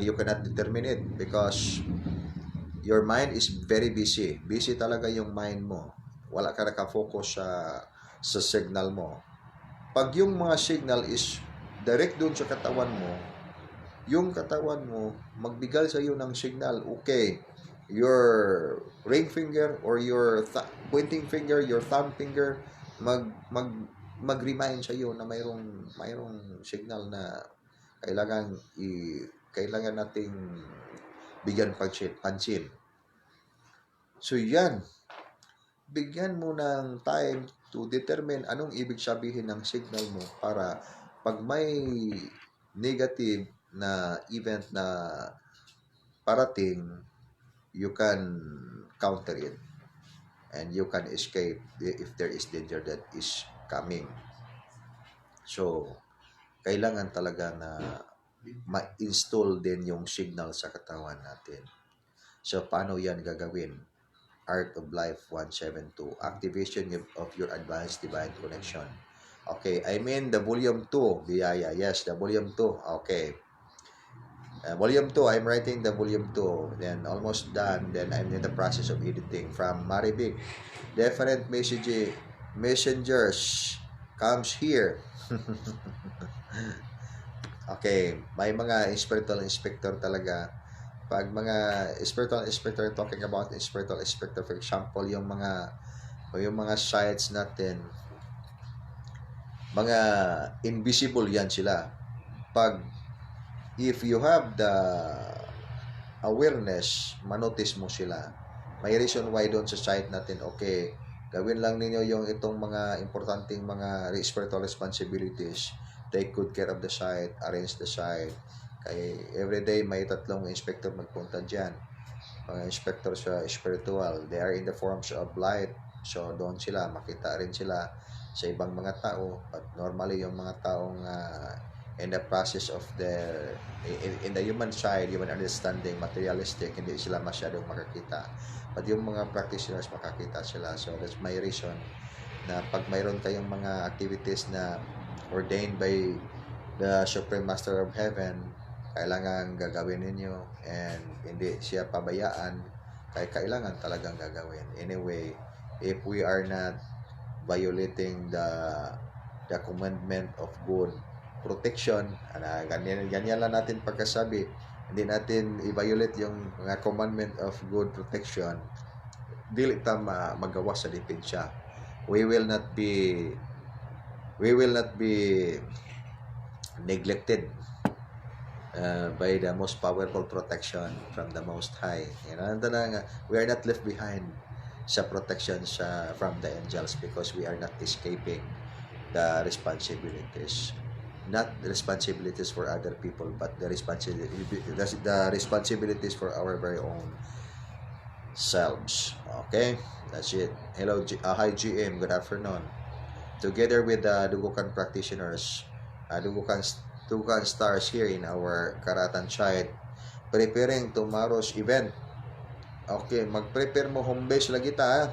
you cannot determine it because your mind is very busy. Busy talaga yung mind mo. Wala ka nakafocus sa signal mo. Pag yung mga signal is direct doon sa katawan mo, yung katawan mo magbigay sa iyo ng signal. Okay, your ring finger or your pointing finger, your thumb finger, mag-remind sa iyo na mayroong signal na kailangan kailangan nating bigyan pansin. So yan, bigyan mo ng time to determine anong ibig sabihin ng signal mo para pag may negative na event na parating, you can counter it and you can escape if there is danger that is coming. So, kailangan talaga na ma-install din yung signal sa katawan natin. So, paano yan gagawin? Art of Life 172, Activation of your Advanced Divine Connection. Okay, I mean the volume 2, biyaya. Yes, the volume 2. Okay. Volume 2, I'm writing the volume 2. Then, almost done. Then, I'm in the process of editing. From Maribig, different messengers comes here. Okay, may mga spiritual inspector talaga. Pag mga spiritual inspector, talking about spiritual inspector, for example, yung mga sites natin, mga invisible yan sila. If you have the awareness, manotice mo sila. May reason why doon sa site natin, okay, gawin lang ninyo yung itong mga importanteng mga spiritual responsibilities. Take good care of the site, arrange the site. Kaya everyday may 3 inspector magpunta dyan. Mga inspector sa spiritual, they are in the forms of light. So doon sila, makita rin sila sa ibang mga tao. But normally yung mga taong in the process of their in the human side, human understanding, materialistic, hindi sila masyadong makakita. But yung mga practitioners makakita sila. So that's my reason na pag mayroon kayong mga activities na ordained by the Supreme Master of Heaven, kailangan gagawin ninyo and hindi siya pabayaan, kaya kailangan talagang gagawin. Anyway, if we are not violating the commandment of good protection, ganyan lang natin pagkasabi, hindi natin i-violate yung mga commandment of good protection, dili ta magawa sa dipensya. We will not be neglected by the most powerful protection from the Most High. We are not left behind sa protection from the angels because we are not escaping the responsibilities. Not the responsibilities for other people, but the responsibilities for our very own selves. Okay? That's it. Hello, hi GM. Good afternoon. Together with the Dugukan practitioners, Dugukan stars here in our Karatan site, preparing tomorrow's event. Okay, mag-prepare mo home base lagi ta.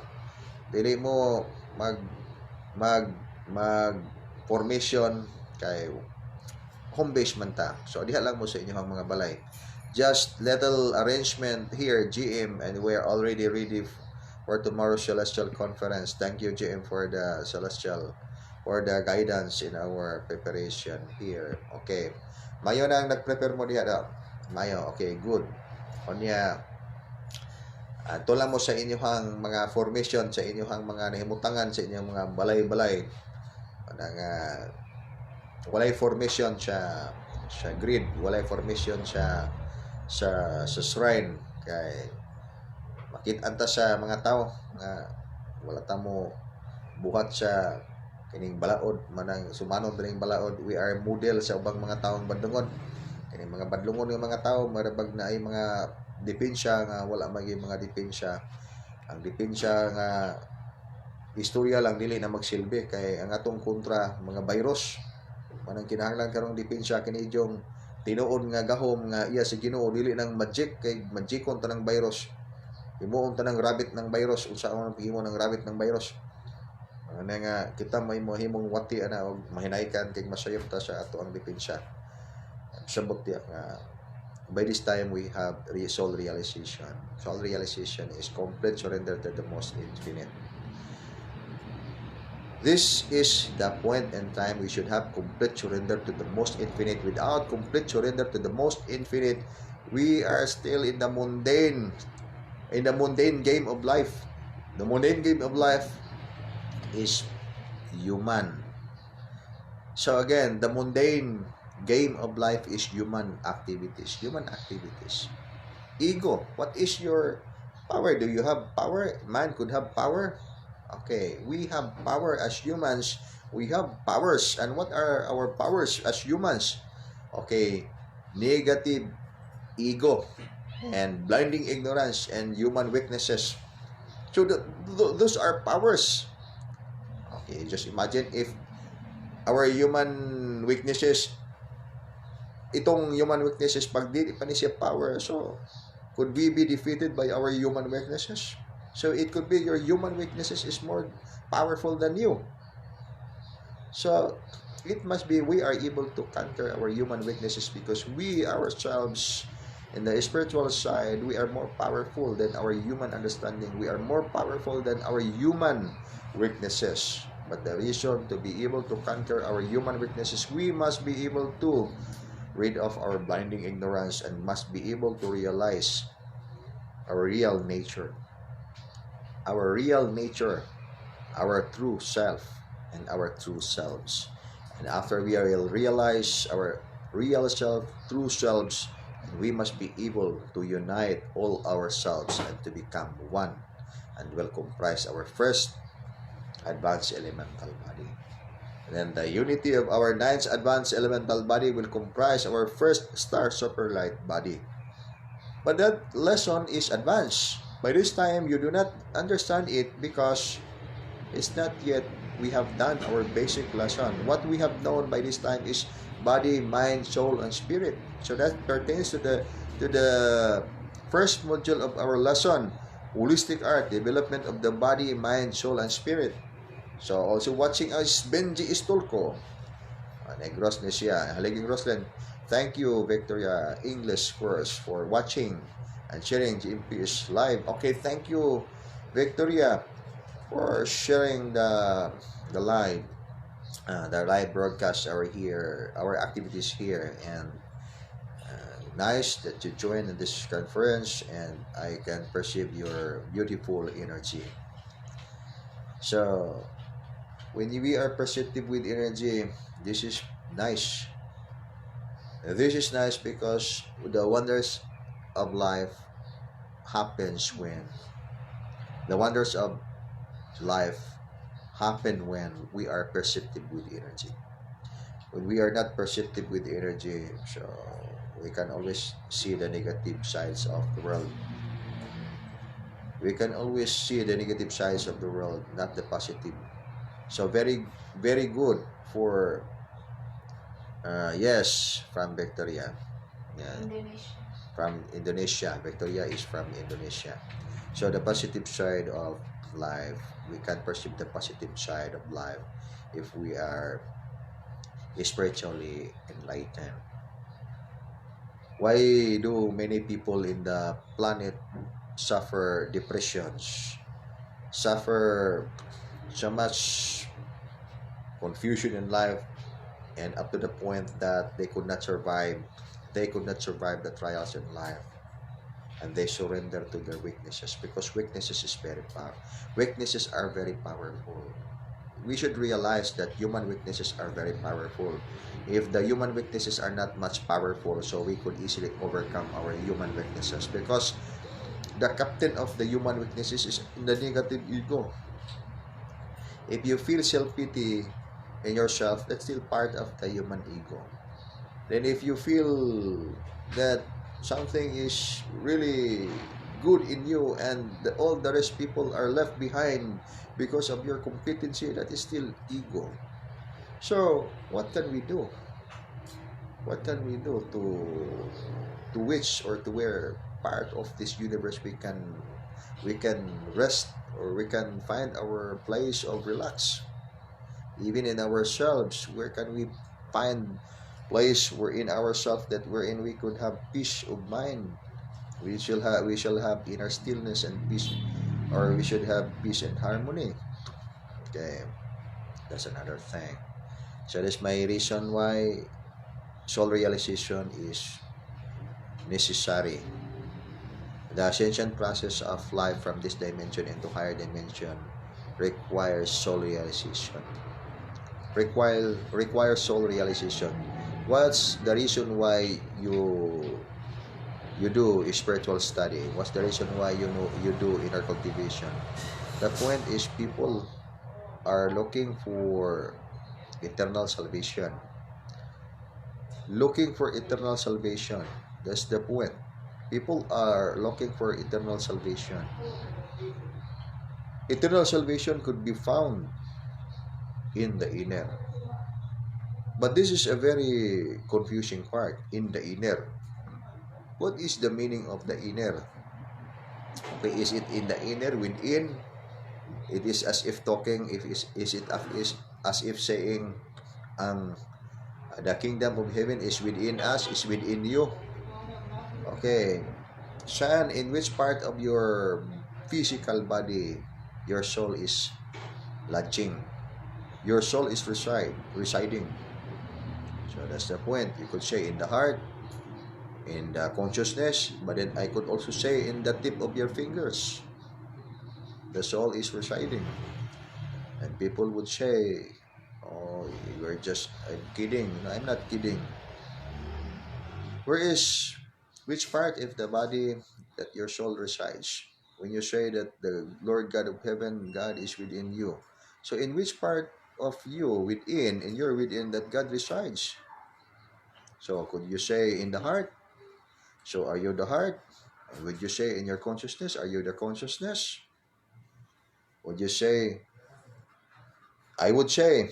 Dili mo mag formation kay home base man ta. So diha lang mo sa inyong mga balay. Just little arrangement here, GM, and we are already ready for tomorrow's celestial conference. Thank you, GM, for the guidance in our preparation here. Okay. Mayo na ang nag-prepare mo diha daw. Mayo, okay, good. Onya, tula mo sa inyong mga formation, sa inyong mga nahimutangan, sa inyong mga balay-balay. Walay formation sa grid, walay formation sa shrine. Kay makita sa mga tao nga wala ta mo buhat sa kining balaod, manang sumanod ring balaod. We are model sa ubang mga taong badlungon. Kining mga badlungon ng mga tao marabag na ay mga dipensya nga wala magi mga dipensya. Ang dipensya nga istorya lang dili na magsilbi kay ang atong kontra mga virus. Manang kinahanglan karong dipensya kini idyong tinuod nga gahom nga iya si Ginoo dili nang magic kay magicon tanang virus. Himuon tanang rabbit ng virus unsa ang himo ng rabbit ng virus. Ano nga kita may mahimong wati ana og mahinaykan kay masayop ta sa ato ang depensa. Sabot diya nga by this time we have soul realization. Soul realization is complete surrender to the most infinite. This is the point in time we should have complete surrender to the most infinite. Without complete surrender to the most infinite, we are still in the mundane game of life. The mundane game of life is human. So again, the mundane game of life is human activities. Ego. What is your power? Do you have power? Man could have power. Okay, we have power as humans. We have powers. And what are our powers as humans? Okay, negative ego and blinding ignorance and human weaknesses. So those are powers. Okay, just imagine if our human weaknesses, itong human weaknesses, pag di pa ni siya power, so could we be defeated by our human weaknesses? So it could be your human weaknesses is more powerful than you. So it must be we are able to conquer our human weaknesses because we ourselves in the spiritual side, we are more powerful than our human understanding. We are more powerful than our human weaknesses. But the reason to be able to conquer our human weaknesses, we must be able to rid of our blinding ignorance and must be able to realize our real nature. Our real nature, our true self, and our true selves. And after we realize our real self, true selves, we must be able to unite all ourselves and to become one, and will comprise our first advanced elemental body. And then the unity of our ninth advanced elemental body will comprise our first star superlight body. But that lesson is advanced. By this time, you do not understand it because it's not yet we have done our basic lesson. What we have known by this time is body, mind, soul, and spirit. So that pertains to the first module of our lesson, holistic art, development of the body, mind, soul, and spirit. So also watching us, Benji Istulko. Negros ni siya. Haliging Roslyn. Thank you, Victoria English course, for watching and sharing GMPS live. Okay, thank you, Victoria, for sharing the live broadcast our activities here, and nice that you joined in this conference, and I can perceive your beautiful energy. So when we are perceptive with energy, this is nice. This is nice because the wonders of life happens when we are perceptive with energy. When we are not perceptive with energy, so we can always see the negative sides of the world. We can always see the negative sides of the world, not the positive. So very, very good for yes, from Victoria. Yeah. Indonesia. From Indonesia. Victoria is from Indonesia. So the positive side of life, we can perceive the positive side of life if we are spiritually enlightened. Why do many people in the planet suffer depressions, suffer so much confusion in life, and up to the point that they could not survive the trials in life, and they surrender to their weaknesses because weaknesses are very powerful. We should realize that human weaknesses are very powerful. If the human weaknesses are not much powerful, so we could easily overcome our human weaknesses, because the captain of the human weaknesses is the negative ego. If you feel self-pity in yourself, that's still part of the human ego. Then if you feel that something is really good in you and all the rest people are left behind because of your competency, that is still ego. So what can we do? What can we do to which or to where part of this universe we can rest, or we can find our place of relax? Even in ourselves, where can we find place wherein ourselves that wherein we could have peace of mind? We shall have inner stillness and peace, or we should have peace and harmony. Okay, that's another thing. So that's my reason why soul realization is necessary. The ascension process of life from this dimension into higher dimension requires soul realization. Requires soul realization. What's the reason why you do spiritual study? What's the reason why you do inner cultivation? The point is, people are looking for eternal salvation. Looking for eternal salvation. That's the point. People are looking for eternal salvation. Eternal salvation could be found in the inner. But this is a very confusing part. In the inner. What is the meaning of the inner? Okay, is it in the inner, within? It is as if talking, if is it is as if saying, ang the kingdom of heaven is within us, is within you. Okay. Saan, in which part of your physical body your soul is lodging? Your soul is residing. So that's the point. You could say in the heart, in the consciousness, but then I could also say in the tip of your fingers. The soul is residing. And people would say, oh, you're just, I'm kidding. No, I'm not kidding. Where is, which part of the body that your soul resides? When you say that the Lord God of heaven, God is within you. So in which part of you within, and you're within, that God resides? So could you say in the heart? So are you the heart? And would you say in your consciousness, are you the consciousness? Would you say, I would say,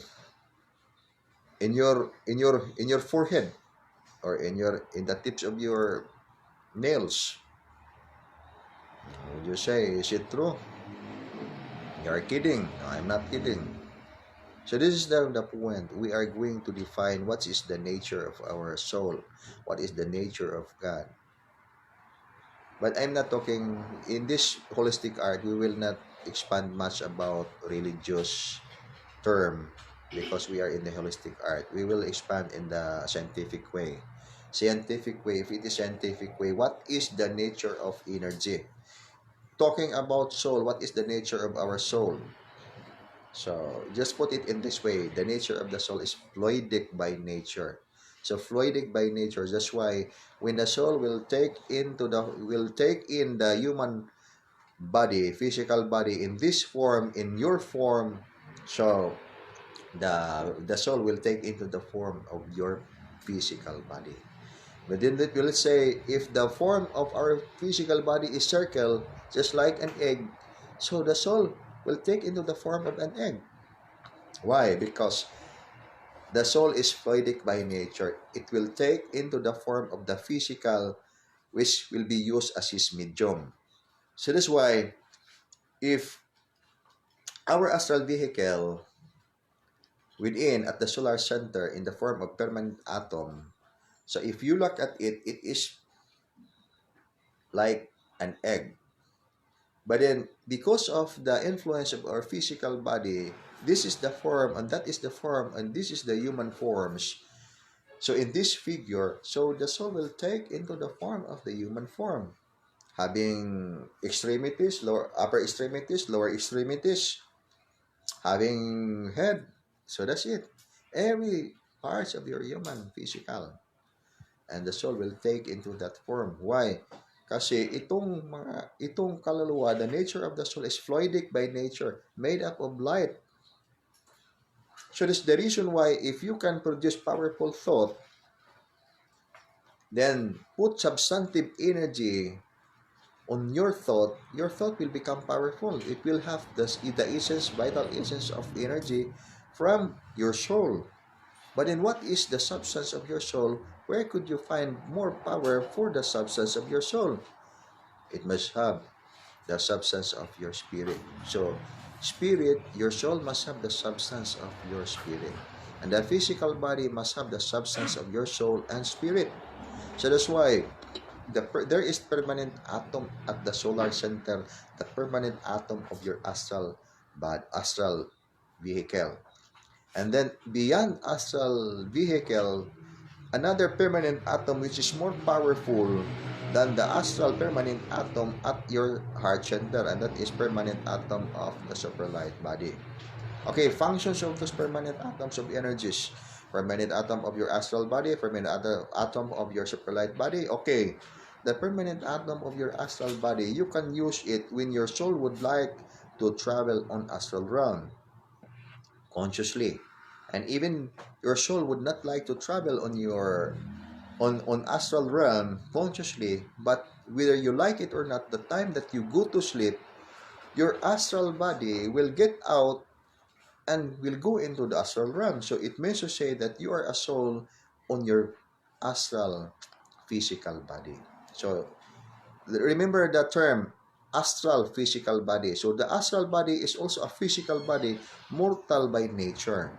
in your forehead, or in the tips of your nails? Would you say, is it true? You're kidding. No, I'm not kidding. So this is the point. We are going to define what is the nature of our soul. What is the nature of God. But I'm not talking, in this holistic art, we will not expand much about religious term, because we are in the holistic art. We will expand in the scientific way. Scientific way, if it is scientific way, what is the nature of energy? Talking about soul, what is the nature of our soul? So just put it in this way. The nature of the soul is fluidic by nature. So fluidic by nature. That's why when the soul will take in the human body, physical body, in this form, in your form, so the soul will take into the form of your physical body. But then let's say if the form of our physical body is circle, just like an egg, so the soul will take into the form of an egg. Why? Because the soul is fluidic by nature. It will take into the form of the physical, which will be used as his medium. So that's why if our astral vehicle within at the solar center in the form of permanent atom, so if you look at it, it is like an egg. But then, because of the influence of our physical body, this is the form, and that is the form, and this is the human forms. So in this figure, so the soul will take into the form of the human form, having extremities, upper extremities, lower extremities, having head. So that's it. Every parts of your human physical, and the soul will take into that form. Why? Kasi itong kaluluwa, the nature of the soul is fluidic by nature, made up of light. So that's the reason why if you can produce powerful thought, then put substantive energy on your thought will become powerful. It will have the essence, vital essence of energy from your soul. But then what is the substance of your soul? where could you find more power for the substance of your soul? It must have the substance of your spirit. So, spirit, your soul must have the substance of your spirit. And the physical body must have the substance of your soul and spirit. So that's why there is permanent atom at the solar center, the permanent atom of your astral vehicle. And then beyond astral vehicle, another permanent atom which is more powerful than the astral permanent atom at your heart center, and that is permanent atom of the superlight body. Okay, functions of those permanent atoms of energies. Permanent atom of your astral body, permanent atom of your superlight body. Okay, the permanent atom of your astral body, you can use it when your soul would like to travel on astral realm consciously. And even your soul would not like to travel on your on astral realm consciously, but whether you like it or not, the time that you go to sleep, your astral body will get out and will go into the astral realm. So it means to say that you are a soul on your astral physical body. So remember the term astral physical body. So the astral body is also a physical body, mortal by nature.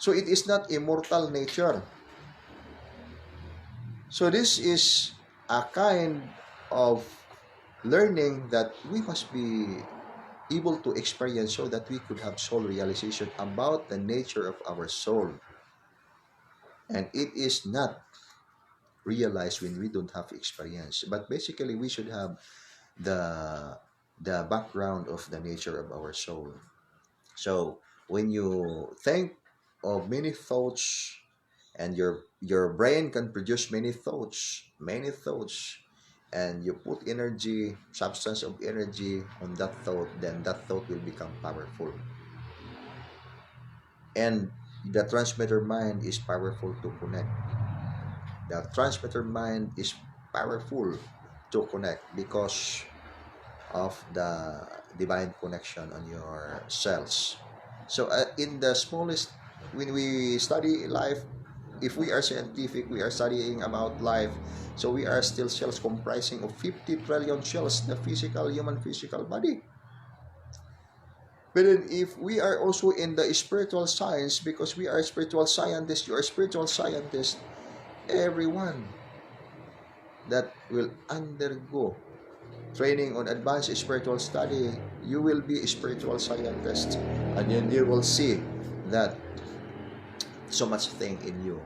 So it is not immortal nature. So this is a kind of learning that we must be able to experience so that we could have soul realization about the nature of our soul. And it is not realized when we don't have experience. But basically, we should have the background of the nature of our soul. So when you think of many thoughts, and your brain can produce many thoughts, and you put energy, substance of energy on that thought, then that thought will become powerful. And the transmitter mind is powerful to connect. The transmitter mind is powerful to connect because of the divine connection on your cells. So in the smallest, when we study life, if we are scientific, we are studying about life, so we are still cells comprising of 50 trillion cells, the human physical body. But then if we are also in the spiritual science, because we are spiritual scientists, you are spiritual scientists, everyone that will undergo training on advanced spiritual study, you will be a spiritual scientist, and then you will see that so much thing in you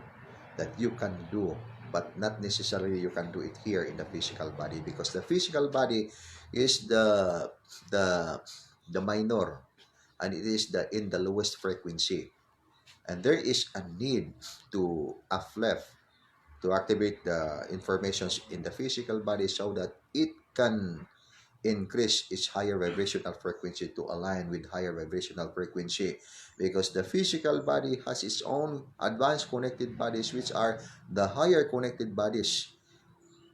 that you can do, but not necessarily you can do it here in the physical body, because the physical body is the minor, and it is in the lowest frequency, and there is a need to uplift, to activate the informations in the physical body so that it can increase its higher vibrational frequency to align with higher vibrational frequency, because the physical body has its own advanced connected bodies, which are the higher connected bodies,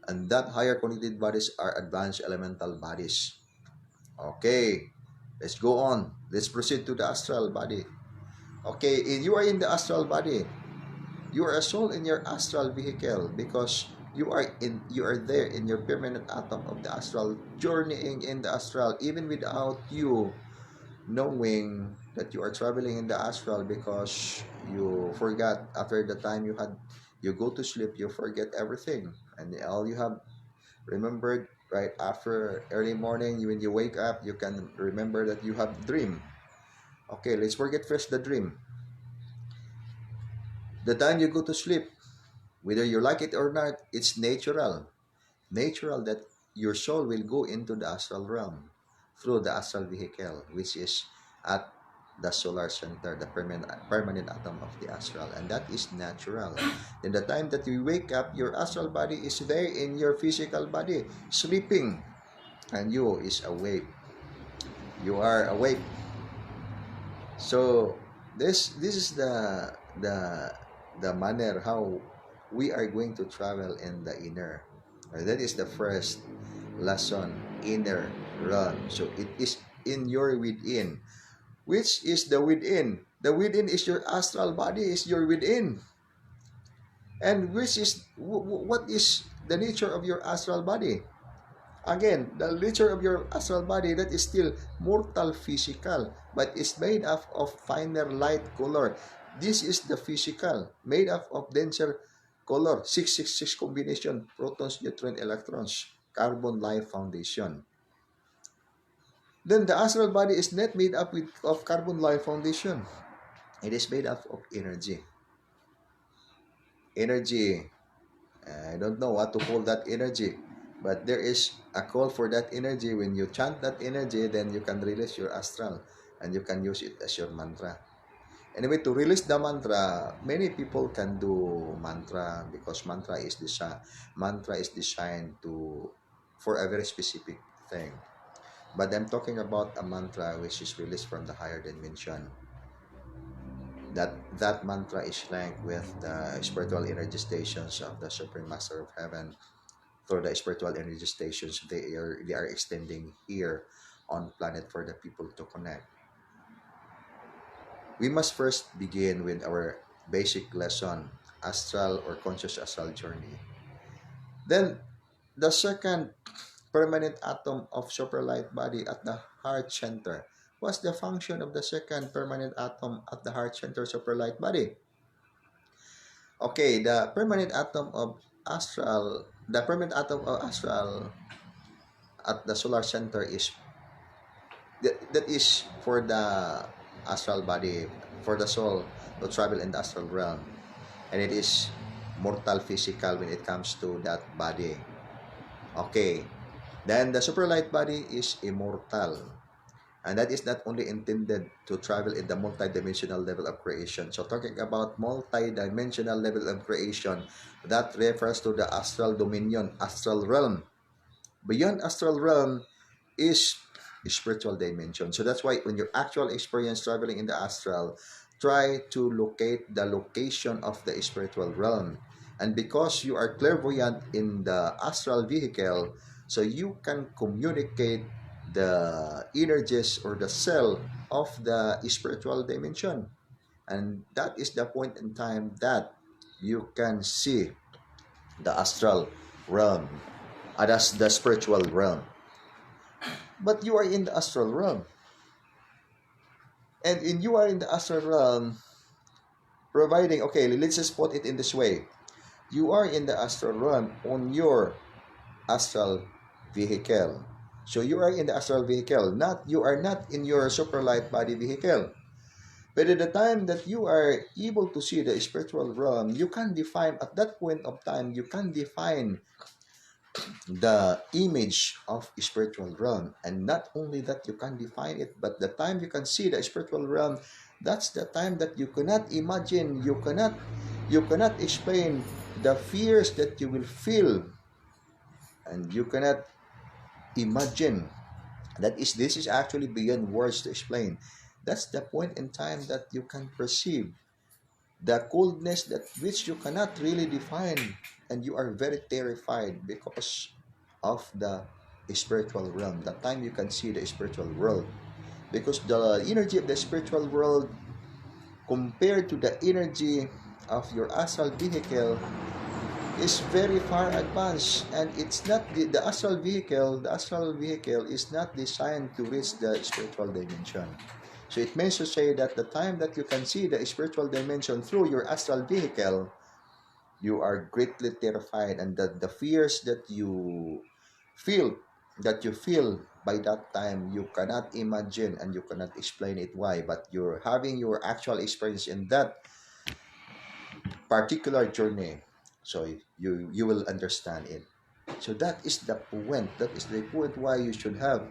and that higher connected bodies are advanced elemental bodies. Okay, let's go on. Let's proceed to the astral body. Okay, you are in the astral body. You are a soul in your astral vehicle, because you are there in your permanent atom of the astral, journeying in the astral, even without you knowing that you are traveling in the astral, because you forgot after the time you go to sleep, you forget everything, and all you have remembered right after early morning, when you wake up, you can remember that you have dream. Okay, let's forget first the dream. The time you go to sleep, whether you like it or not, it's natural that your soul will go into the astral realm through the astral vehicle, which is at the solar center, the permanent atom of the astral, and that is natural. Then the time that you wake up, your astral body is there in your physical body, sleeping, and you is awake. You are awake. So this is the manner how we are going to travel in the inner. That is the first lesson, inner realm. So it is in your within. Which is the within? The within is your astral body, is your within. And which is, what is the nature of your astral body? Again, the nature of your astral body, that is still mortal physical, but it's made up of finer light color. This is the physical, made up of denser color, 666 combination, protons, neutrons, electrons, carbon life foundation. Then the astral body is not made up of carbon life foundation. It is made up of energy. Energy, I don't know what to call that energy, but there is a call for that energy. When you chant that energy, then you can release your astral and you can use it as your mantra. Anyway, to release the mantra, many people can do mantra because mantra is designed to for a very specific thing. But I'm talking about a mantra which is released from the higher dimension. That mantra is linked with the spiritual energy stations of the Supreme Master of Heaven. Through the spiritual energy stations, they are extending here on planet for the people to connect. We must first begin with our basic lesson, astral or conscious astral journey. Then the second permanent atom of superlight body at the heart center. What's the function of the second permanent atom at the heart center superlight body? Okay, the permanent atom of astral at the solar center is that is for the astral body, for the soul to travel in the astral realm, and it is mortal physical when it comes to that body. Okay, then the superlight body is immortal, and that is not only intended to travel in the multidimensional level of creation. So talking about multidimensional level of creation, that refers to the astral dominion, astral realm. Beyond astral realm is spiritual dimension. So that's why when you actual experience traveling in the astral, try to locate the location of the spiritual realm. And because you are clairvoyant in the astral vehicle, so you can communicate the energies or the cell of the spiritual dimension. And that is the point in time that you can see the astral realm, that's the spiritual realm. But you are in the astral realm. And in you are in the astral realm, providing, okay, let's just put it in this way. You are in the astral realm on your astral vehicle. So you are in the astral vehicle, you are not in your superlight body vehicle. But at the time that you are able to see the spiritual realm, you can define, at that point of time, you can define the image of spiritual realm. And not only that you can define it, but the time you can see the spiritual realm, that's the time that you cannot imagine, you cannot explain the fears that you will feel, and you cannot imagine. This is actually beyond words to explain. That's the point in time that you can perceive the coldness that which you cannot really define, and you are very terrified because of the spiritual realm. The time you can see the spiritual world, because the energy of the spiritual world compared to the energy of your astral vehicle is very far advanced, and it's not the astral vehicle is not designed to reach the spiritual dimension. So it means to say that the time that you can see the spiritual dimension through your astral vehicle, you are greatly terrified, and that the fears that you feel by that time, you cannot imagine and you cannot explain it why, but you're having your actual experience in that particular journey, so you will understand it. So that is the point why you should have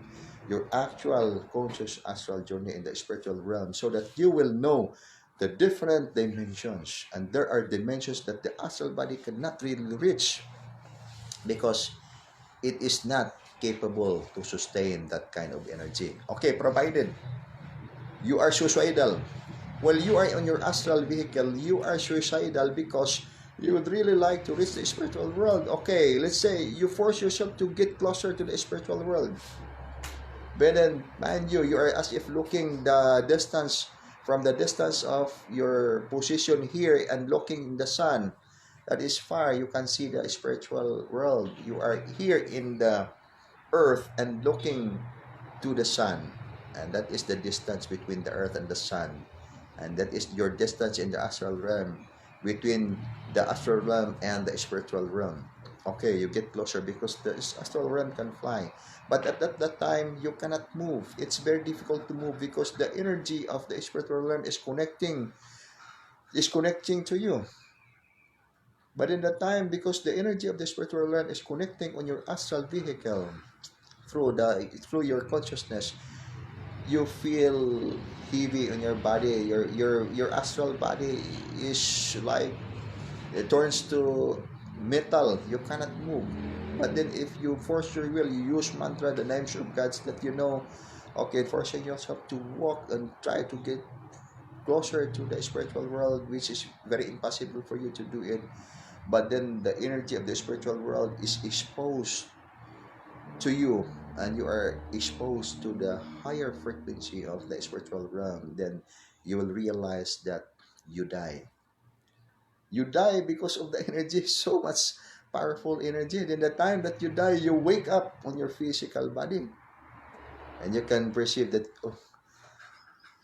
your actual conscious astral journey in the spiritual realm, so that you will know the different dimensions. And there are dimensions that the astral body cannot really reach because it is not capable to sustain that kind of energy. Okay, provided you are suicidal. Well, you are on your astral vehicle, you are suicidal because you would really like to reach the spiritual world. Okay, let's say you force yourself to get closer to the spiritual world. But then, mind you, you are as if looking the distance, from the distance of your position here and looking in the sun. that is far. You can see the spiritual world. You are here in the earth and looking to the sun, and that is the distance between the earth and the sun, and that is your distance in the astral realm between the astral realm and the spiritual realm. Okay, you get closer because the astral realm can fly, but at that time you cannot move. It's very difficult to move because the energy of the spiritual realm is connecting to you. But in that time, because the energy of the spiritual realm is connecting on your astral vehicle through your consciousness, you feel heavy on your body. Your astral body is like, it turns to metal. You cannot move. But then if you force your will, you use mantra, the names of gods that you know, okay, forcing yourself to walk and try to get closer to the spiritual world, which is very impossible for you to do it. But then the energy of the spiritual world is exposed to you, and you are exposed to the higher frequency of the spiritual realm. Then you will realize that you die. You die because of the energy, so much powerful energy. Then the time that you die, you wake up on your physical body, and you can perceive that, oh,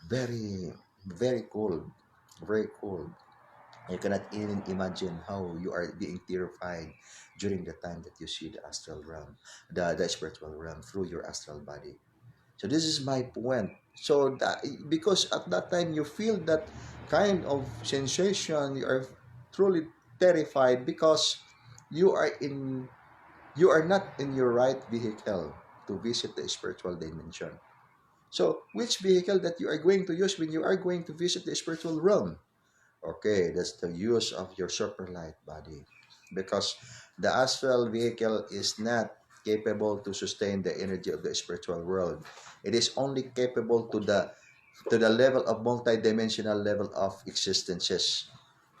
very, very cold, very cold. You cannot even imagine how you are being terrified during the time that you see the astral realm, the spiritual realm through your astral body. So this is my point. So that, because at that time you feel that kind of sensation, you are truly terrified because you are not in your right vehicle to visit the spiritual dimension. So which vehicle that you are going to use when you are going to visit the spiritual realm? Okay, that's the use of your super light body, because the astral vehicle is not capable to sustain the energy of the spiritual world. It is only capable to the level of multidimensional level of existences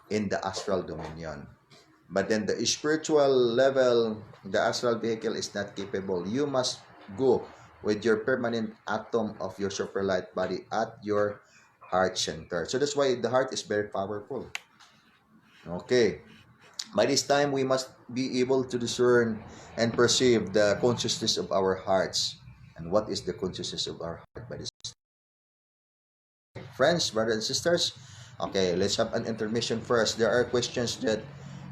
in the astral dominion. But then the spiritual level, the astral vehicle is not capable. You must go with your permanent atom of your super light body at your heart center. So that's why the heart is very powerful. Okay. By this time, we must be able to discern and perceive the consciousness of our hearts. And what is the consciousness of our heart by this? Friends, brothers and sisters, okay, let's have an intermission first. There are questions that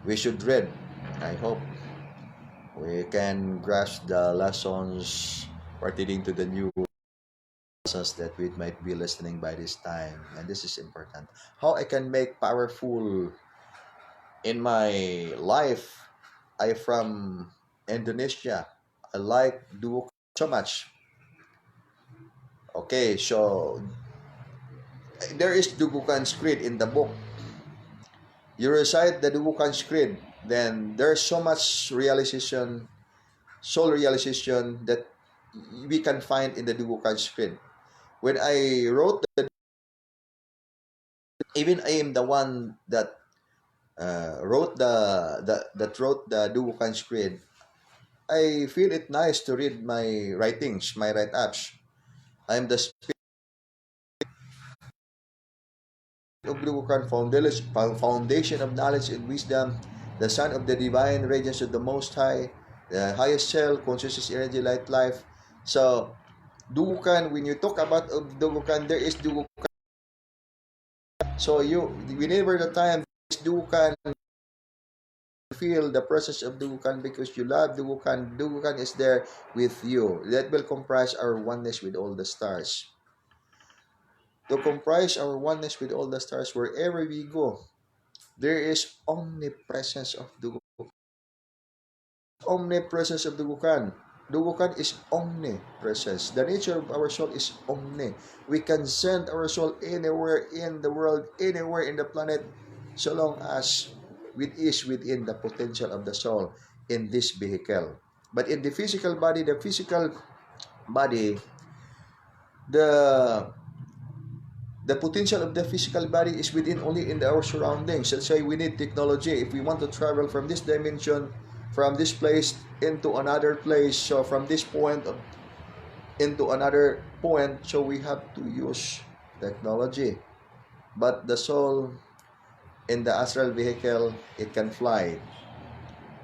we should read. I hope we can grasp the lessons pertaining to the new lessons that we might be listening by this time. And this is important. How I can make powerful in my life. I from Indonesia. I like Duo so much. Okay, so there is Dugukan's Creed in the book. You recite the Dugukan's Creed, then there's so much realization, soul realization that we can find in the Dugukan's Creed. When I wrote even I am the one that wrote the Dugukan's Creed. I feel it nice to read my writings, my write-ups. I am the spirit of Dugukan, foundation of knowledge and wisdom, the son of the divine radiance of the Most High, the highest shell, consciousness, energy, light, life. So, Dugukan, when you talk about Dugukan, there is Dugukan. So, whenever the time is Dugukan, feel the process of Dugukan because you love Dugukan. Dugukan is there with you. That will comprise our oneness with all the stars. To comprise our oneness with all the stars, wherever we go, there is omnipresence of Dugukan. Omnipresence of Dugukan. Dugukan is omnipresence. The nature of our soul is omni. We can send our soul anywhere in the world, anywhere in the planet, so long as it is within the potential of the soul in this vehicle. But in the physical body, the the potential of the physical body is within only in our surroundings. Let's say we need technology. If we want to travel from this dimension, from this place into another place, so from this point into another point, so we have to use technology. But the soul in the astral vehicle, it can fly.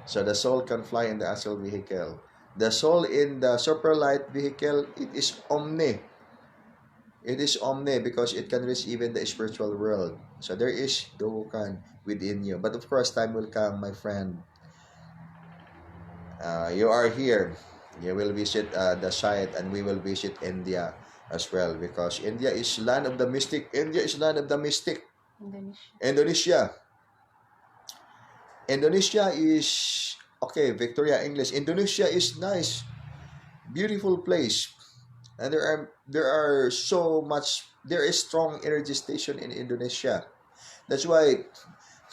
So the soul can fly in the astral vehicle. The soul in the super light vehicle, it is omni. It is omni because it can reach even the spiritual world. So there is Dogokan within you. But of course, time will come, my friend. You are here. You will visit the site, and we will visit India as well, because India is land of the mystic. India is land of the mystic. Indonesia. Indonesia is okay. Victoria English. Indonesia is nice, beautiful place, and there are so much. There is strong energy station in Indonesia. That's why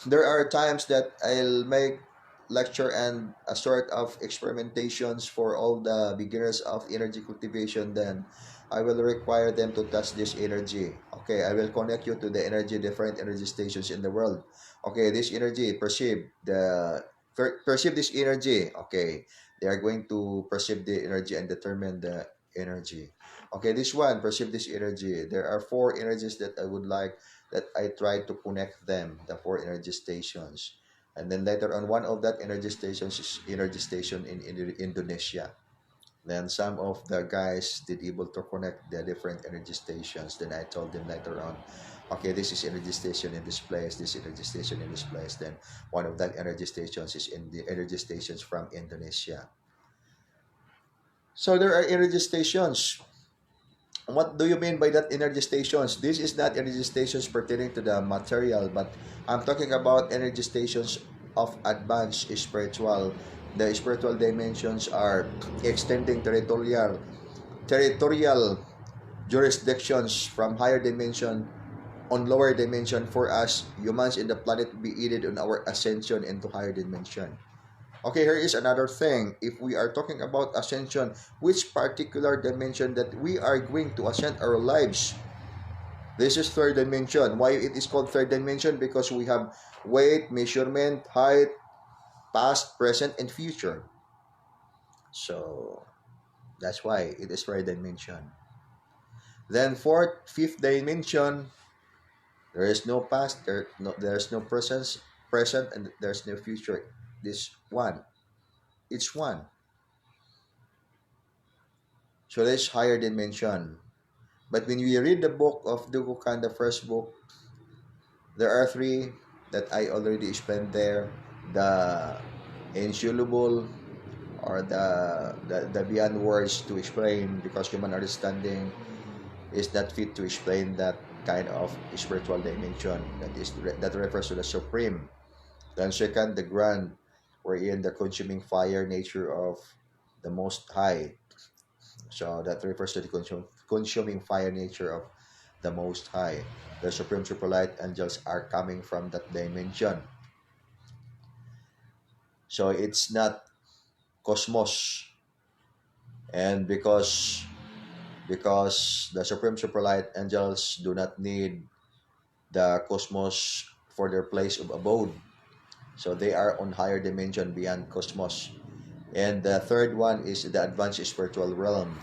there are times that I'll make lecture and a sort of experimentations for all the beginners of energy cultivation. Then I will require them to touch this energy. Okay, I will connect you to the energy, different energy stations in the world. Okay, this energy, perceive this energy. Okay, they are going to perceive the energy and determine the energy. Okay, this one, perceive this energy. There are four energies that I would like that I try to connect them, the four energy stations. And then later on, one of that energy stations is energy station in Indonesia. Then some of the guys did able to connect the different energy stations. Then I told them later on, okay, this is energy station in this place, this energy station in this place. Then one of that energy stations is in the energy stations from Indonesia. So there are energy stations. What do you mean by that energy stations? This is not energy stations pertaining to the material, but I'm talking about energy stations of advanced spiritual. The spiritual dimensions are extending territorial jurisdictions from higher dimension on lower dimension for us humans in the planet to be aided on our ascension into higher dimension. Okay, here is another thing. If we are talking about ascension, which particular dimension that we are going to ascend our lives? This is third dimension. Why it is called third dimension? Because we have weight, measurement, height, past, present, and future. So that's why it is third dimension. Then fourth, fifth dimension, there is no past, there's no present, and there's no future. This one, it's one. So that's higher dimension. But when we read the book of Dukukan, the first book, there are three that I already explained there. The insoluble, or the beyond words to explain, because human understanding is not fit to explain that kind of spiritual dimension that refers to the supreme. Then second, the grand, wherein the consuming fire nature of the most high. So that refers to the consuming fire nature of the Most High. The Supreme Superlight Angels are coming from that dimension. So it's not cosmos. And because the Supreme Superlight Angels do not need the cosmos for their place of abode. So they are on higher dimension beyond cosmos. And the third one is the advanced spiritual realm.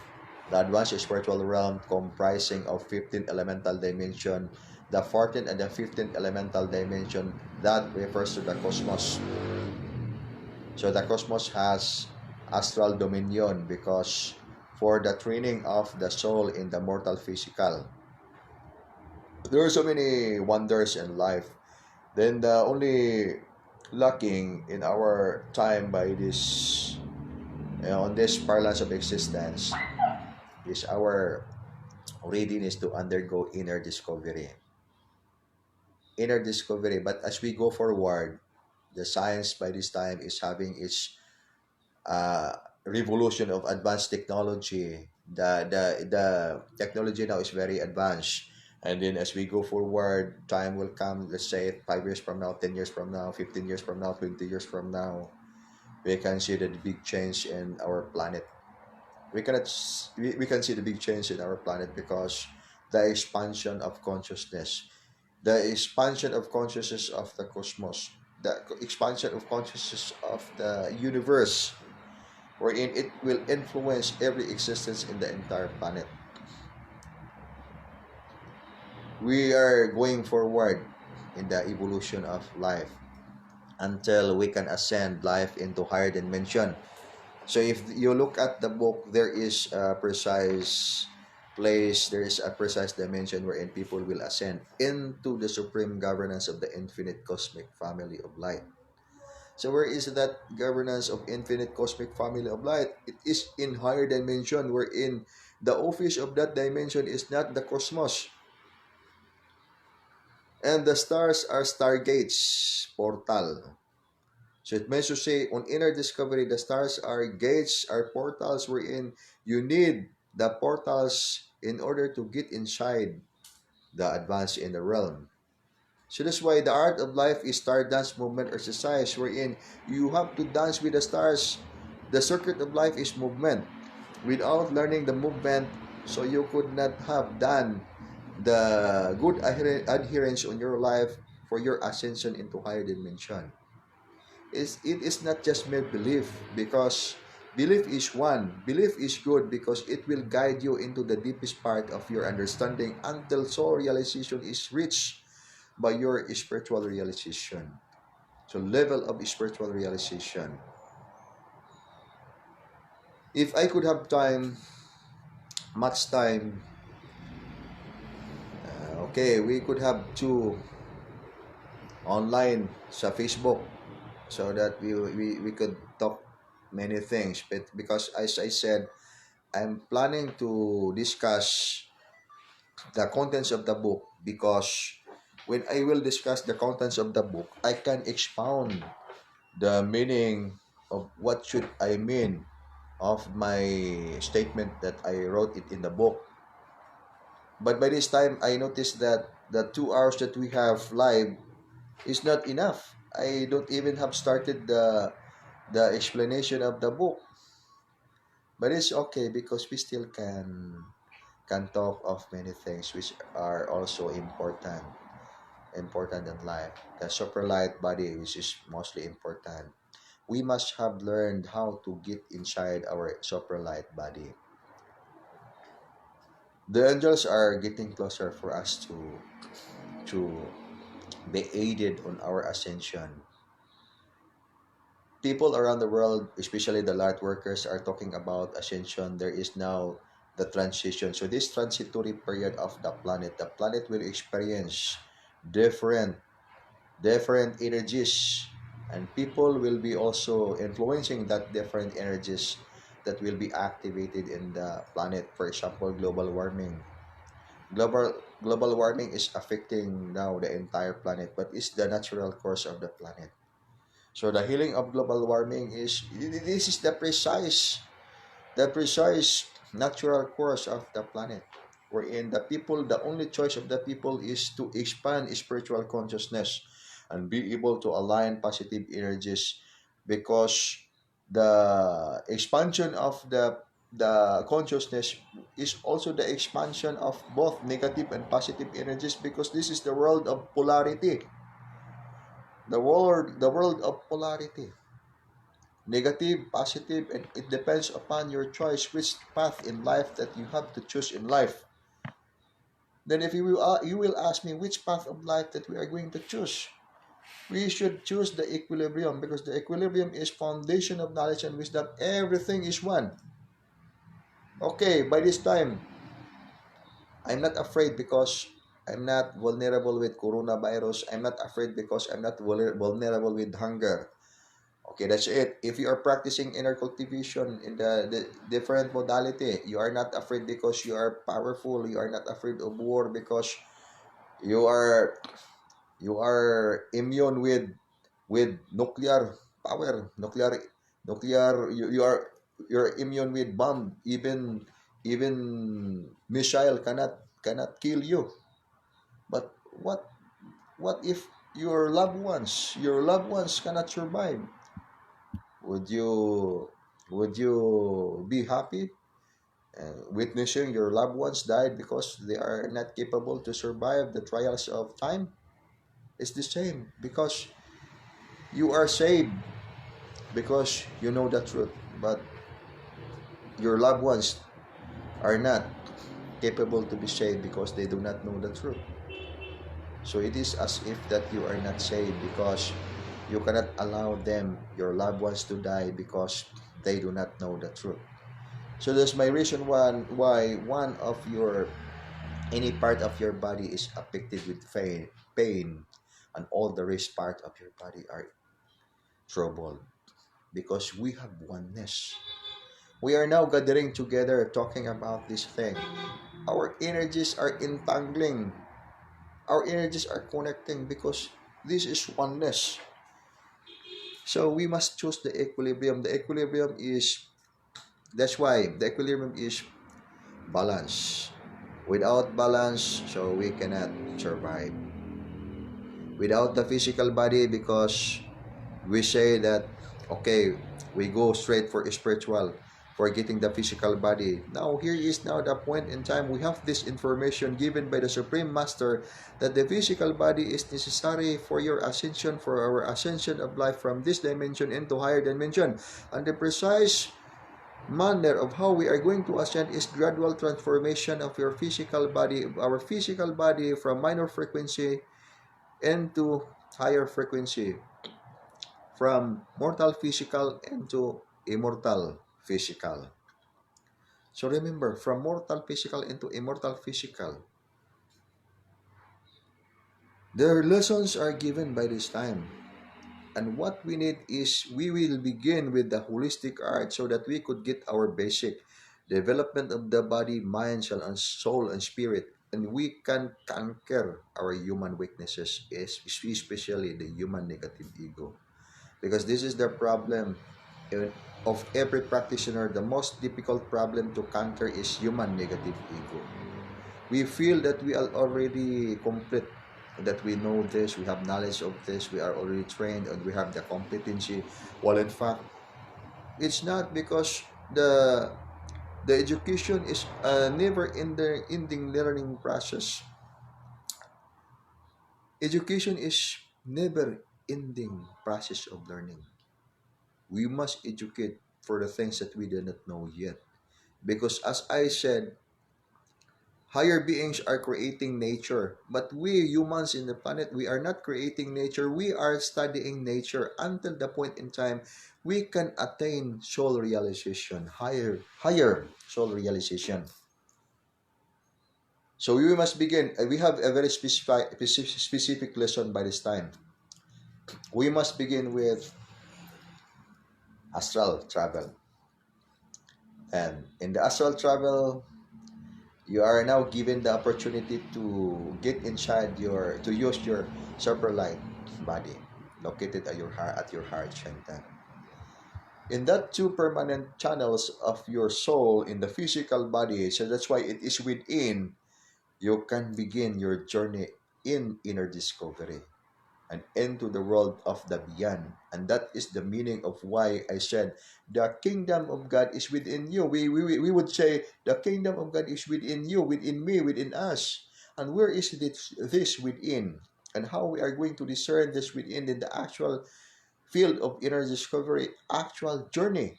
The advanced spiritual realm comprising of 15 elemental dimension. The 14th and the 15th elemental dimension, that refers to the cosmos. So the cosmos has astral dominion because for the training of the soul in the mortal physical. There are so many wonders in life. Then the only lacking in our time by this, on this parlance of existence, is our readiness to undergo inner discovery. Inner discovery. But as we go forward, the science by this time is having its revolution of advanced technology. The technology now is very advanced. And then as we go forward, time will come, let's say 5 years from now, 10 years from now, 15 years from now, 20 years from now, we can see the big change in our planet. We can see the big change in our planet because the expansion of consciousness, the expansion of consciousness of the cosmos, the expansion of consciousness of the universe, wherein it will influence every existence in the entire planet. We are going forward. in the evolution of life until we can ascend life into higher dimension. So if you look at the book, there is a precise place, there is a precise dimension wherein people will ascend into the supreme governance of the infinite cosmic family of light. So where is that governance of infinite cosmic family of light? It is in higher dimension, wherein the office of that dimension is not the cosmos. And the stars are stargates, portal. So it means to say, on inner discovery, the stars are gates, are portals wherein you need the portals in order to get inside the advance in the realm. So that's why the art of life is star dance movement exercise, wherein you have to dance with the stars. The circuit of life is movement. Without learning the movement, so you could not have done the good adherence on your life for your ascension into higher dimension. It is not just mere belief, because belief is one. Belief is good because it will guide you into the deepest part of your understanding until soul realization is reached by your spiritual realization. So level of spiritual realization. If I could have time, much time, okay, we could have two online sa Facebook so that we could talk many things. But because as I said, I'm planning to discuss the contents of the book, because when I will discuss the contents of the book, I can expound the meaning of what should I mean of my statement that I wrote it in the book. But by this time, I noticed that the 2 hours that we have live is not enough. I don't even have started the explanation of the book. But it's okay because we still can talk of many things which are also important in life. The super light body, which is mostly important. We must have learned how to get inside our super light body. The angels are getting closer for us to be aided on our ascension. People around the world, especially the light workers, are talking about ascension. There is now the transition. So this transitory period of the planet will experience different energies, and people will be also influencing that different energies that will be activated in the planet. For example, global warming. Global warming is affecting now the entire planet, but it's the natural course of the planet. So the healing of global warming is, this is the precise natural course of the planet, wherein the people, the only choice of the people is to expand spiritual consciousness and be able to align positive energies, because the expansion of the consciousness is also the expansion of both negative and positive energies, because this is the world of polarity, the world of polarity, negative, positive, and it depends upon your choice which path in life that you have to choose in life. Then if you will ask me which path of life that we are going to choose, we should choose the equilibrium, because the equilibrium is foundation of knowledge and wisdom. Everything is one. Okay, by this time, I'm not afraid because I'm not vulnerable with coronavirus. I'm not afraid because I'm not vulnerable with hunger. Okay, that's it. If you are practicing inner cultivation in the different modality, you are not afraid because you are powerful. You are not afraid of war because you are immune with nuclear power, nuclear. You're immune with bomb. Even missile cannot kill you. But what if your loved ones cannot survive? Would you be happy witnessing your loved ones died because they are not capable to survive the trials of time? It's the same, because you are saved because you know the truth, but your loved ones are not capable to be saved because they do not know the truth. So it is as if that you are not saved because you cannot allow them, your loved ones, to die because they do not know the truth. So that's my reason why one of your any part of your body is affected with pain, and all the rest part of your body are troubled because we have oneness. We are now gathering together talking about this thing. Our energies are entangling. Our energies are connecting because this is oneness. So we must choose the equilibrium. The equilibrium is, that's why the equilibrium is balance. Without balance, so we cannot survive. Without the physical body, because we say that, okay, we go straight for spiritual, forgetting the physical body. Now, here is now the point in time. We have this information given by the Supreme Master that the physical body is necessary for your ascension, for our ascension of life from this dimension into higher dimension. And the precise manner of how we are going to ascend is gradual transformation of your physical body, our physical body, from minor frequency into higher frequency, from mortal physical into immortal physical. So remember, from mortal physical into immortal physical, the lessons are given by this time. And what we need is, we will begin with the holistic art so that we could get our basic development of the body, mind, soul, and spirit. And we can conquer our human weaknesses, especially the human negative ego. Because this is the problem of every practitioner. The most difficult problem to conquer is human negative ego. We feel that we are already complete, that we know this, we have knowledge of this, we are already trained, and we have the competency. Well, in fact, it's not, because the education is a never ending learning process. Education is never ending process of learning. We must educate for the things that we do not know yet. Because as I said, higher beings are creating nature. But we humans in the planet, we are not creating nature. We are studying nature until the point in time we can attain soul realization, higher soul realization. So we must begin. We have a very specific lesson by this time. We must begin with astral travel. And in the astral travel, you are now given the opportunity to get inside to use your super light body located at your heart center. In that two permanent channels of your soul in the physical body, so that's why it is within, you can begin your journey in inner discovery and into the world of the beyond. And that is the meaning of why I said the kingdom of God is within you. We would say the kingdom of God is within you, within me, within us. And where is this within? And how we are going to discern this within in the actual field of inner discovery, actual journey.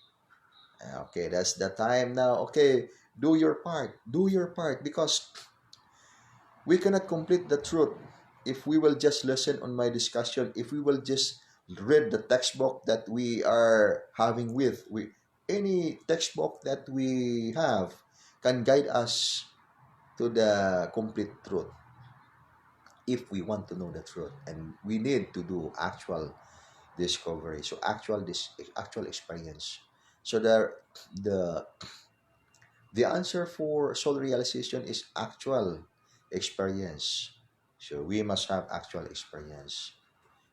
Okay, that's the time now. Okay, do your part. Do your part, because we cannot complete the truth if we will just listen on my discussion, if we will just read the textbook that we are having any textbook that we have can guide us to the complete truth if we want to know the truth. And we need to do actual discovery, so actual experience. So the the answer for soul realization is actual experience. So we must have actual experience.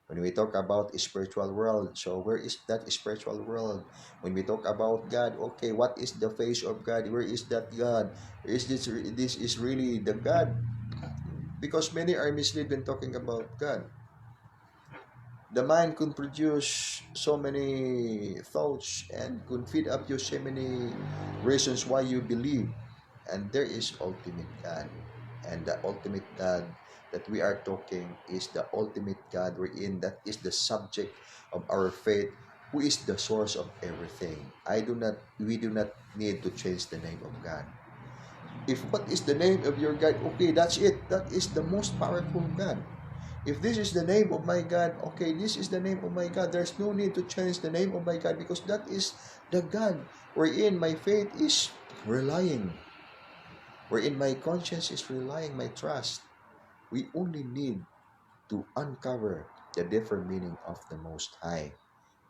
When we talk about spiritual world, so where is that spiritual world? When we talk about God, okay, what is the face of God? Where is that God? Is this is really the God? Because many are misled when talking about God. The mind could produce so many thoughts and could feed up you so many reasons why you believe. And there is ultimate God. And the ultimate God that we are talking is the ultimate God wherein that is the subject of our faith, who is the source of everything. We do not need to change the name of God. If what is the name of your God, okay, that's it. That is the most powerful God. If this is the name of my God, okay, this is the name of my God. There's no need to change the name of my God because that is the God wherein my faith is relying, wherein my conscience is relying, my trust. We only need to uncover the different meaning of the Most High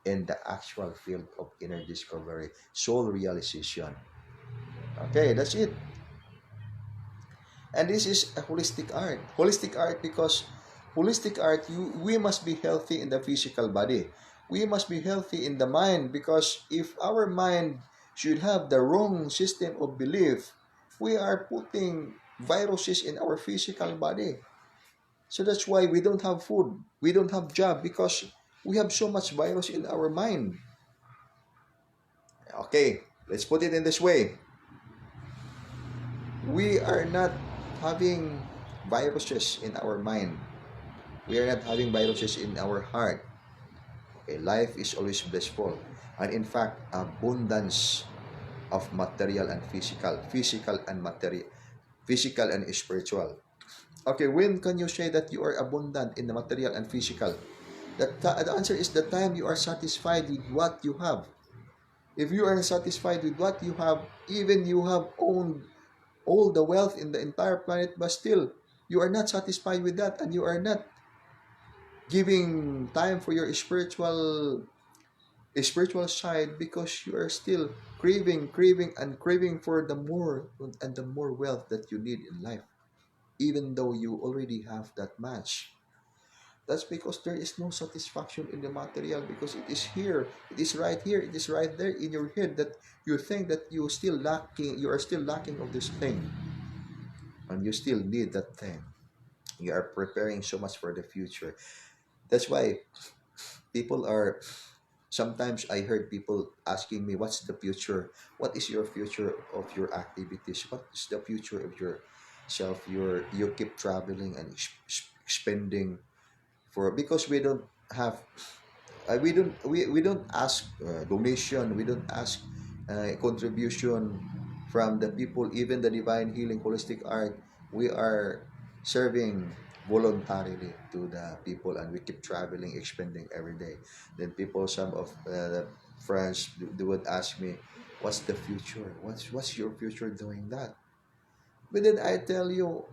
in the actual field of inner discovery, soul realization. Okay, that's it. And this is a holistic art. Holistic art because holistic art, we must be healthy in the physical body. We must be healthy in the mind because if our mind should have the wrong system of belief, we are putting viruses in our physical body. So that's why we don't have food, we don't have job because we have so much virus in our mind. Okay, let's put it in this way. We are not having viruses in our mind. We are not having viruses in our heart. Okay, life is always blissful. And in fact, abundance of material and physical and material, physical and spiritual. Okay, when can you say that you are abundant in the material and physical? The answer is the time you are satisfied with what you have. If you are satisfied with what you have, even you have owned all the wealth in the entire planet, but still you are not satisfied with that, and you are not giving time for your spiritual side because you are still craving for the more and the more wealth that you need in life, even though you already have that much. That's because there is no satisfaction in the material because it is here, it is right here, it is right there in your head that you think that you are still lacking of this thing, and you still need that thing. You are preparing so much for the future. That's why people are sometimes I heard people asking me, what's the future? What is your future of your activities? What is the future of yourself? You keep traveling and spending for because we don't ask donation, we don't ask contribution from the people, even the divine healing holistic art. We are serving voluntarily to the people, and we keep traveling, expending every day. Then people, some of the friends, they would ask me, what's the future, what's your future doing that? But then I tell you,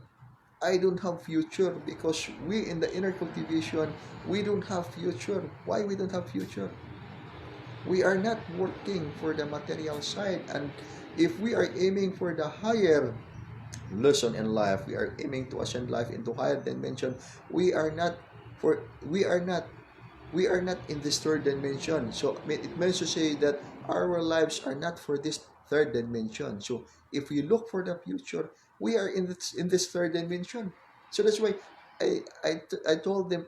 I don't have future because we in the inner cultivation, we don't have future. Why we don't have future? We are not working for the material side, and if we are aiming for the higher lesson in life, we are aiming to ascend life into higher dimension. We are not for we are not in this third dimension. So it means to say that our lives are not for this third dimension. So if we look for the future, we are in this third dimension. So that's why I told them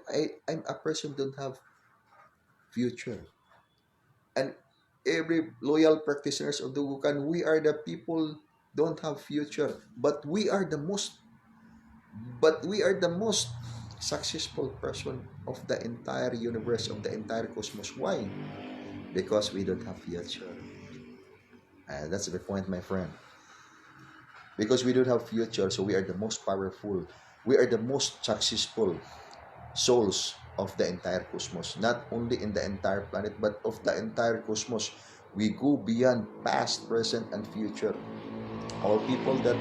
I'm a person don't have future. And every loyal practitioners of the Wukan, we are the people don't have future, but we are the most successful person of the entire universe, of the entire cosmos. Why? Because we don't have future. That's the point, my friend. Because we don't have future, so we are the most powerful. We are the most successful souls of the entire cosmos. Not only in the entire planet, but of the entire cosmos. We go beyond past, present, and future. All people that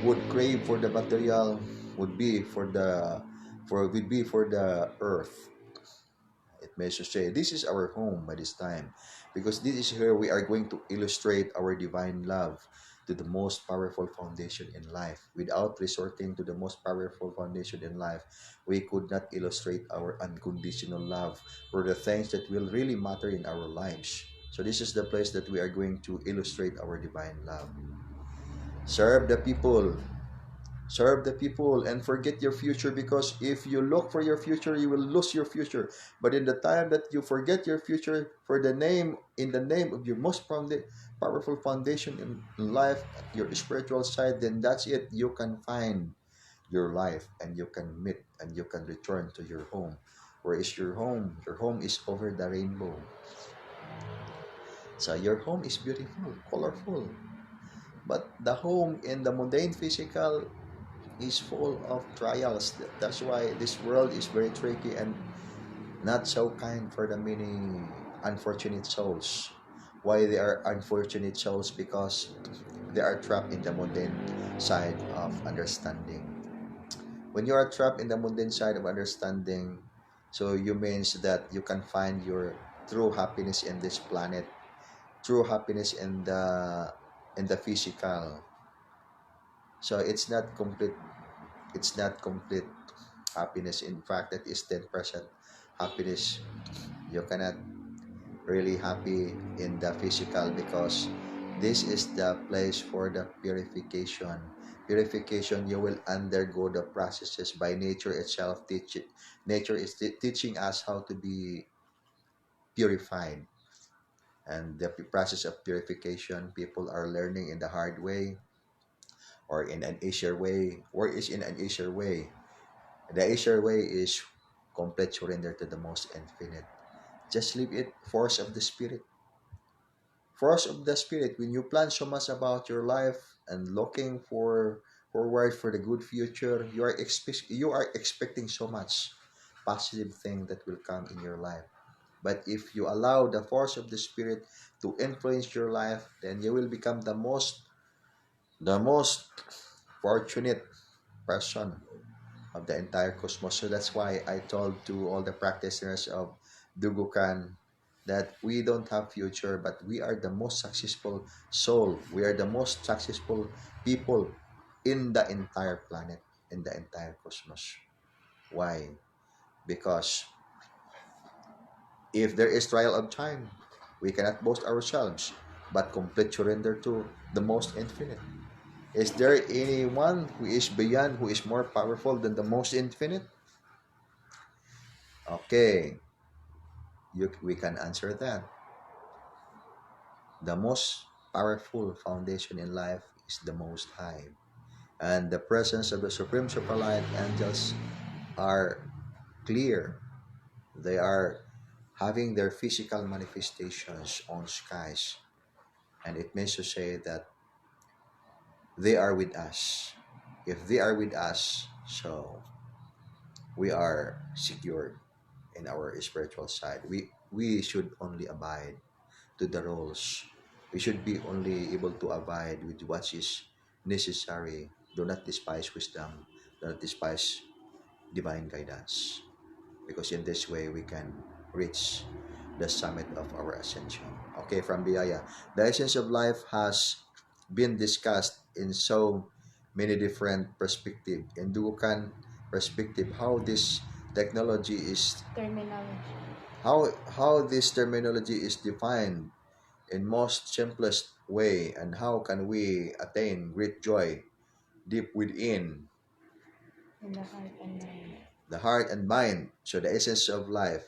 would crave for the material would be for the earth. It may to say this is our home by this time, because this is where we are going to illustrate our divine love to the most powerful foundation in life. Without resorting to the most powerful foundation in life, we could not illustrate our unconditional love for the things that will really matter in our lives. So this is the place that we are going to illustrate our divine love. Serve the people. Serve the people and forget your future, because if you look for your future, you will lose your future. But in the time that you forget your future for in the name of your most powerful foundation in life, your spiritual side, then that's it. You can find your life, and you can meet, and you can return to your home. Where is your home? Your home is over the rainbow. So your home is beautiful, colorful. But the home in the mundane physical is full of trials. That's why this world is very tricky and not so kind for the many unfortunate souls. Why they are unfortunate souls? Because they are trapped in the mundane side of understanding. When you are trapped in the mundane side of understanding, so you means that you can find your true happiness in this planet, true happiness in the physical. So it's not complete happiness. In fact, that is 10% happiness. You cannot really happy in the physical because this is the place for the purification. Purification, you will undergo the processes by nature itself. Nature is teaching us how to be purified. And the process of purification, people are learning in the hard way or in an easier way. Or is in an easier way. The easier way is complete surrender to the most infinite. Just leave it, force of the spirit. Force of the spirit. When you plan so much about your life and looking forward for the good future, you are expecting so much positive thing that will come in your life. But if you allow the force of the spirit to influence your life, then you will become the most fortunate person of the entire cosmos. So that's why I told to all the practitioners of Dugukan that we don't have future, but we are the most successful soul. We are the most successful people in the entire planet, in the entire cosmos. Why? Because if there is trial of time, we cannot boast ourselves, but complete surrender to the most infinite. Is there anyone who is beyond, who is more powerful than the most infinite? Okay, we can answer that. The most powerful foundation in life is the Most High. And the presence of the Supreme Superlight angels are clear. They are having their physical manifestations on skies. And it means to say that they are with us. If they are with us, so we are secured in our spiritual side. We should only abide to the rules. We should be only able to abide with what is necessary. Do not despise wisdom. Do not despise divine guidance. Because in this way, we can reach the summit of our ascension. Okay, from Biyaya. The essence of life has been discussed in so many different perspectives. In Dugukan perspective, how this technology is Terminology. how this terminology is defined in most simplest way, and how can we attain great joy deep within In the heart and mind. the heart and mind. So the essence of life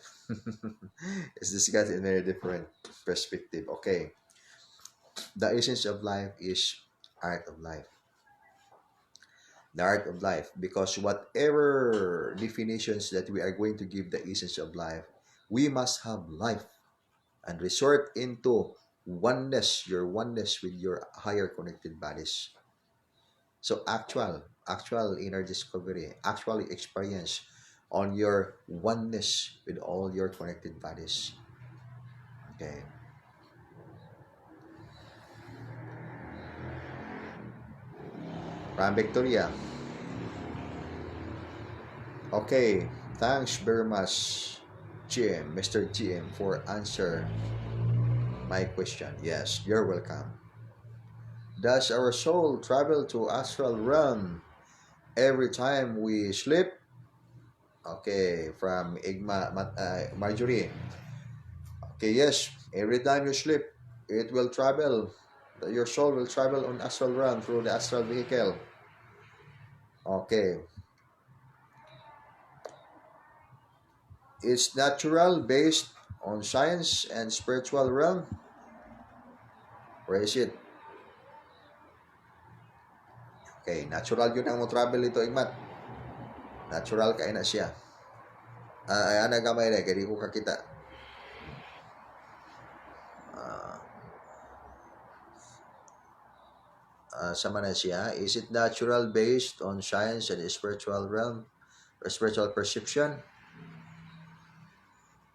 is discussed in very different perspective. Okay, the essence of life is art of life. The art of life, because whatever definitions that we are going to give the essence of life, we must have life and resort into oneness, your oneness with your higher connected bodies. So actual inner discovery, actually experience on your oneness with all your connected bodies. Okay. Ram Victoria. Okay. Thanks very much, Mr. GM, for answer my question. Yes, you're welcome. Does our soul travel to astral realm every time we sleep? Okay, from Marjorie. Okay, yes, every time you sleep, it will travel. Your soul will travel on astral realm through the astral vehicle. Okay. It's natural based on science and spiritual realm. Where is it? Okay, natural yun ang mo travel ito, Igmat. Natural kaya na siya. Ana gamay na, kaya di ko kakita. Ah, sama na siya. Is it natural based on science and spiritual realm or spiritual perception?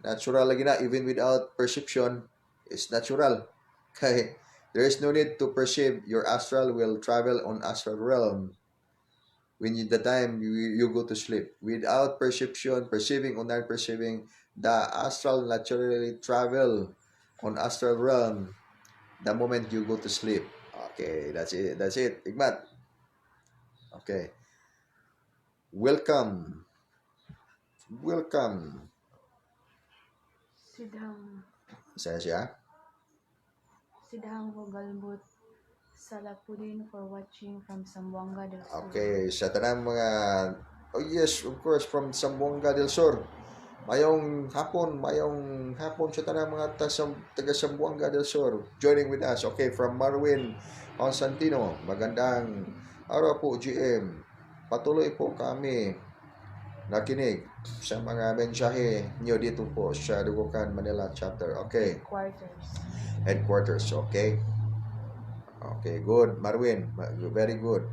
Natural lagi na, even without perception, it's natural. Okay? There is no need to perceive. Your astral will travel on astral realm when the time you go to sleep. Without perception, perceiving or not perceiving, the astral naturally travel on astral realm the moment you go to sleep. Okay, that's it. That's it. Igmat. Okay. Welcome. Welcome. Sidhang Saya siya. Sidhang Galmut Salapudin for watching from Zamboanga del Sur. Okay, sa tanang mga oh yes, of course from Zamboanga del Sur. Mayong hapon sa tanang mga taga Zamboanga del Sur joining with us. Okay, from Marwin Constantino. Magandang araw po GM. Patuloy po kami nakinig sa mga mensahe niyo dito po sa Dugukan Manila chapter. Okay. Headquarters, okay. Okay, good. Marwin, very good.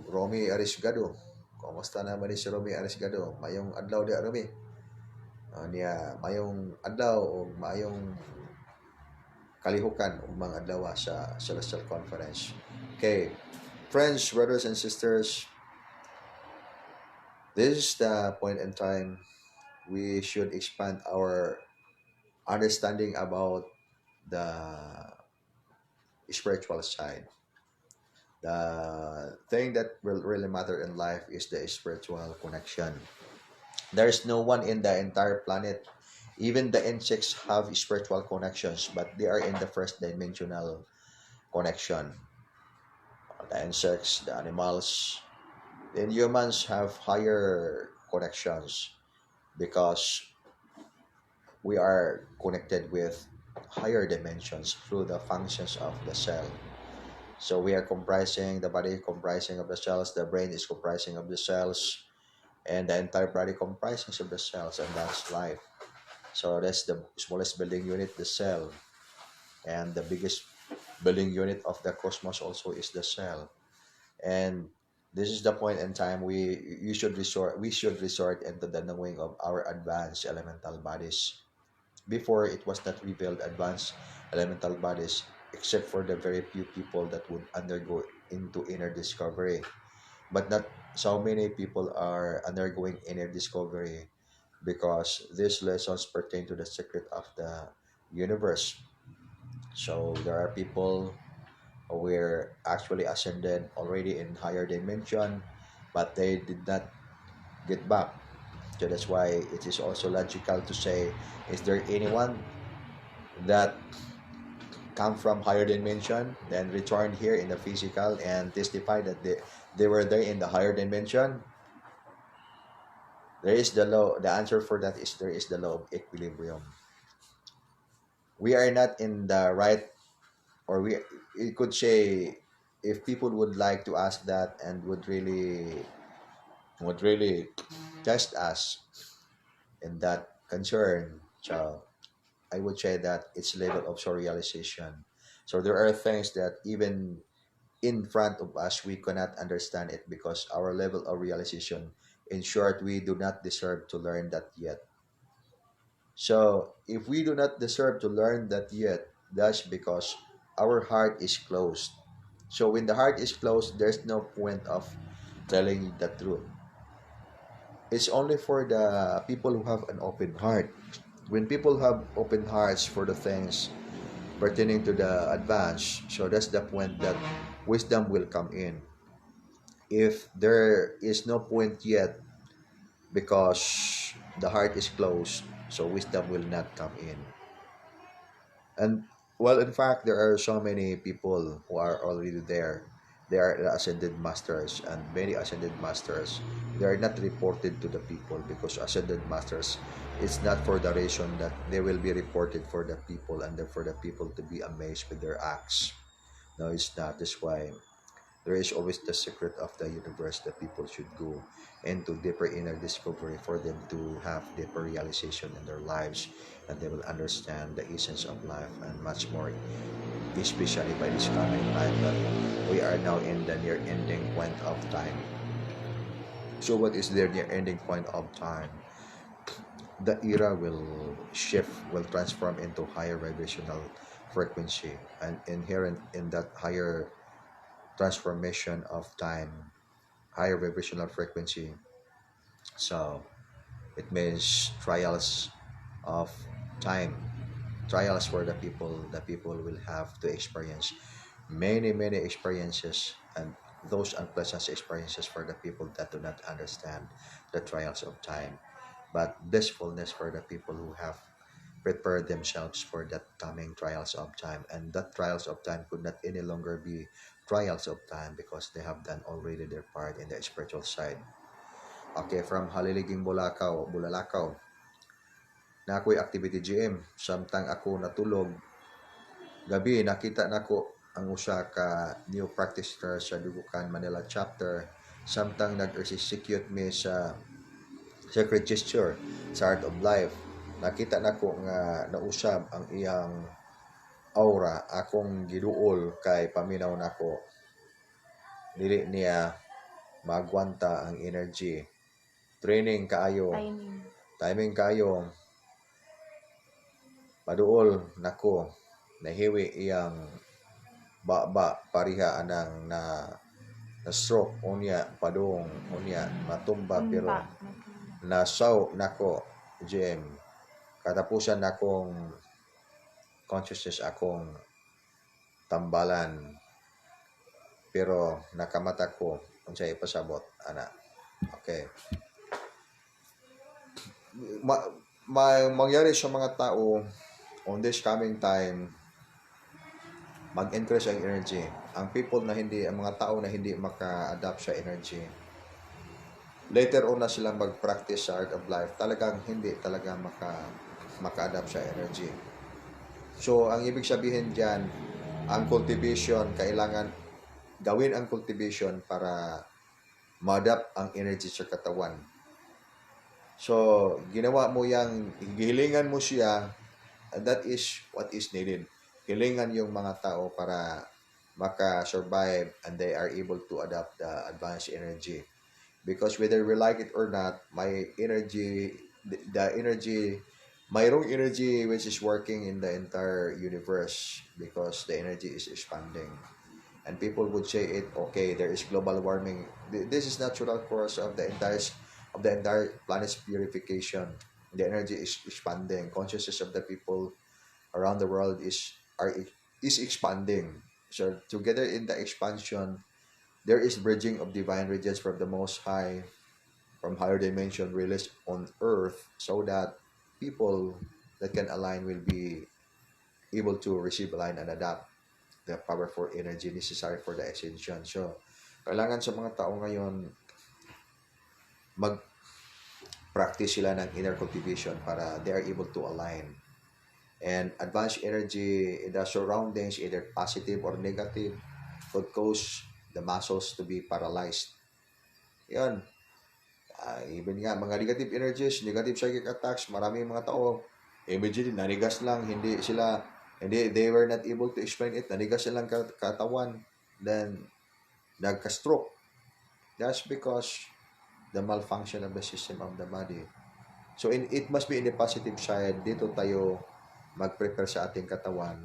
Romy Arisgado. Kumusta naman ni si Romy Arisgado? Mayong adlaw di Romy. Niya mayong adlaw o mayong kalihukan ug mga adlaw sa Celestial Conference. Okay. Friends, brothers and sisters, this is the point in time we should expand our understanding about the spiritual side. The thing that will really matter in life is the spiritual connection. There's no one in the entire planet, even the insects have spiritual connections, but they are in the first dimensional connection. The insects, the animals, and humans have higher connections because we are connected with higher dimensions through the functions of the cell. So we are comprising, the body comprising of the cells, the brain is comprising of the cells, and the entire body comprises of the cells, and that's life. So that's the smallest building unit, the cell, and the biggest building unit of the cosmos also is the cell. And this is the point in time we should resort into the knowing of our advanced elemental bodies. Before, it was not revealed advanced elemental bodies except for the very few people that would undergo into inner discovery. But not so many people are undergoing inner discovery because these lessons pertain to the secret of the universe. So there are people who were actually ascended already in higher dimension, but they did not get back. So that's why it is also logical to say, is there anyone that come from higher dimension, then returned here in the physical and testify that they were there in the higher dimension? There is the law. The answer for that is there is the law of equilibrium. We are not in the right, or we could say, if people would like to ask that and would really test us in that concern, so I would say that it's level of realization. So there are things that even in front of us we cannot understand it because our level of realization, in short, we do not deserve to learn that yet. So if we do not deserve to learn that yet, that's because our heart is closed. So when the heart is closed, there's no point of telling you the truth. It's only for the people who have an open heart. When people have open hearts for the things pertaining to the advance, so that's the point that wisdom will come in. If there is no point yet because the heart is closed, so wisdom will not come in. And well, in fact, there are so many people who are already there. They are the ascended masters, and many ascended masters, they are not reported to the people because ascended masters, it's not for the reason that they will be reported for the people and for the people to be amazed with their acts. No, it's not. That's why There is always the secret of the universe that people should go into deeper inner discovery for them to have deeper realization in their lives, and they will understand the essence of life and much more, especially by this coming time that we are now in the near ending point of time. So what is the near ending point of time? The era will shift, will transform into higher vibrational frequency, and inherent in that higher transformation of time, higher vibrational frequency. So it means trials of time, trials for the people will have to experience many experiences, and those unpleasant experiences for the people that do not understand the trials of time, but blissfulness for the people who have prepared themselves for that coming trials of time. And that trials of time could not any longer be trials of time because they have done already their part in the spiritual side. Okay, from Haliliging Bulalakaw, na ako'y activity GM. Samtang ako natulog, gabi nakita nako ang usa ka new practitioner sa Dugukan Manila chapter. Samtang nag-execute mi sa sacred gesture sa Art of Life, nakita nako nga nausab ang iyang aura. Akong giduol kay paminaw nako dili niya magwanta ang energy. Training kaayo, timing kaayo, paduol nako, nahiwi iyang baba pariha anang na stroke unya padung unya matumba pero nasaw nako GM. Katapusan akong consciousness akong tambalan, pero nakamata ko unsay ipasabot ana. Okay, mangyari sa mga tao on this coming time, mag-increase ang energy. Ang people na hindi, ang mga tao na hindi maka-adapt sa energy, later on na silang mag-practice sa Art of Life, talagang hindi talaga maka-adapt sa energy. So ang ibig sabihin diyan, ang cultivation, kailangan gawin ang cultivation para ma-adapt ang energy sa katawan. So ginawa mo yang, hilingan mo siya, and that is what is needed. Hilingan yung mga tao para maka-survive and they are able to adapt the advanced energy. Because whether we like it or not, my energy, the energy, mayroong energy which is working in the entire universe because the energy is expanding. And people would say it, okay, there is global warming. This is natural course of the entire planet's purification. The energy is expanding. Consciousness of the people around the world is expanding. So together in the expansion, there is bridging of divine regions from the Most High, from higher dimension released on earth, so that people that can align will be able to receive, align, and adapt the powerful energy necessary for the ascension. So, kailangan sa mga tao ngayon mag-practice sila ng inner cultivation para they are able to align and advanced energy in the surroundings, either positive or negative, could cause the muscles to be paralyzed. Yan. Even nga, mga negative energies, negative psychic attacks, maraming mga tao, immediately, nanigas lang, they were not able to explain it, nanigas silang katawan, then, nagka-stroke. That's because the malfunction of the system of the body. So, it must be in the positive side. Dito tayo mag-prepare sa ating katawan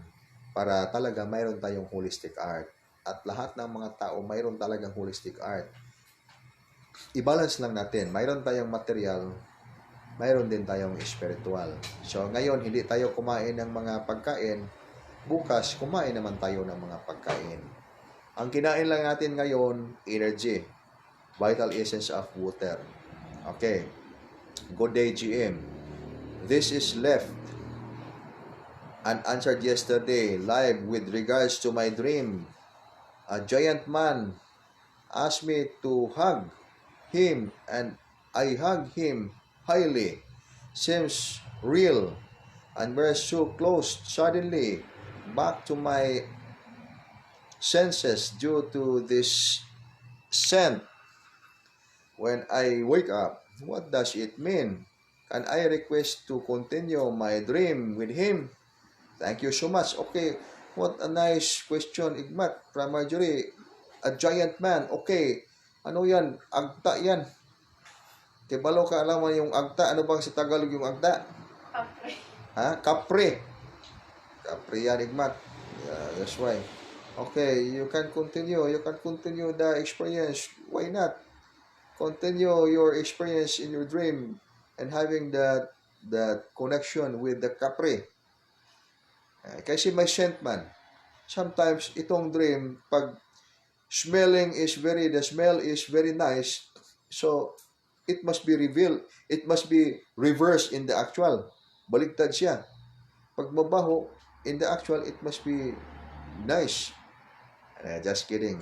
para talaga mayroon tayong holistic art. At lahat ng mga tao mayroon talagang holistic art. I-balance lang natin. Mayroon tayong material, mayroon din tayong spiritual. So ngayon, hindi tayo kumain ng mga pagkain. Bukas, kumain naman tayo ng mga pagkain. Ang kinain lang natin ngayon, energy. Vital essence of water. Okay. Good day, GM. This is left unanswered yesterday, live with regards to my dream. A giant man asked me to hug him and I hug him highly. Seems real and we're so close. Suddenly, back to my senses due to this scent when I wake up. What does it mean? Can I request to continue my dream with him? Thank you so much. Okay, what a nice question, Igmat from Marjorie. A giant man. Okay, ano yan? Agta yan. Kibalo ka alam mo yung agta. Ano bang sa Tagalog yung agta? Kapre. Ha? Kapre. Kapre yan, Igmat. Yeah, that's why. Okay, you can continue. You can continue the experience. Why not? Continue your experience in your dream and having that connection with the kapre. Kasi may scent man. Sometimes itong dream, pag the smell is very nice, so it must be revealed, it must be reversed in the actual. Baligtad siya. Pag mabaho, in the actual, it must be nice. Just kidding.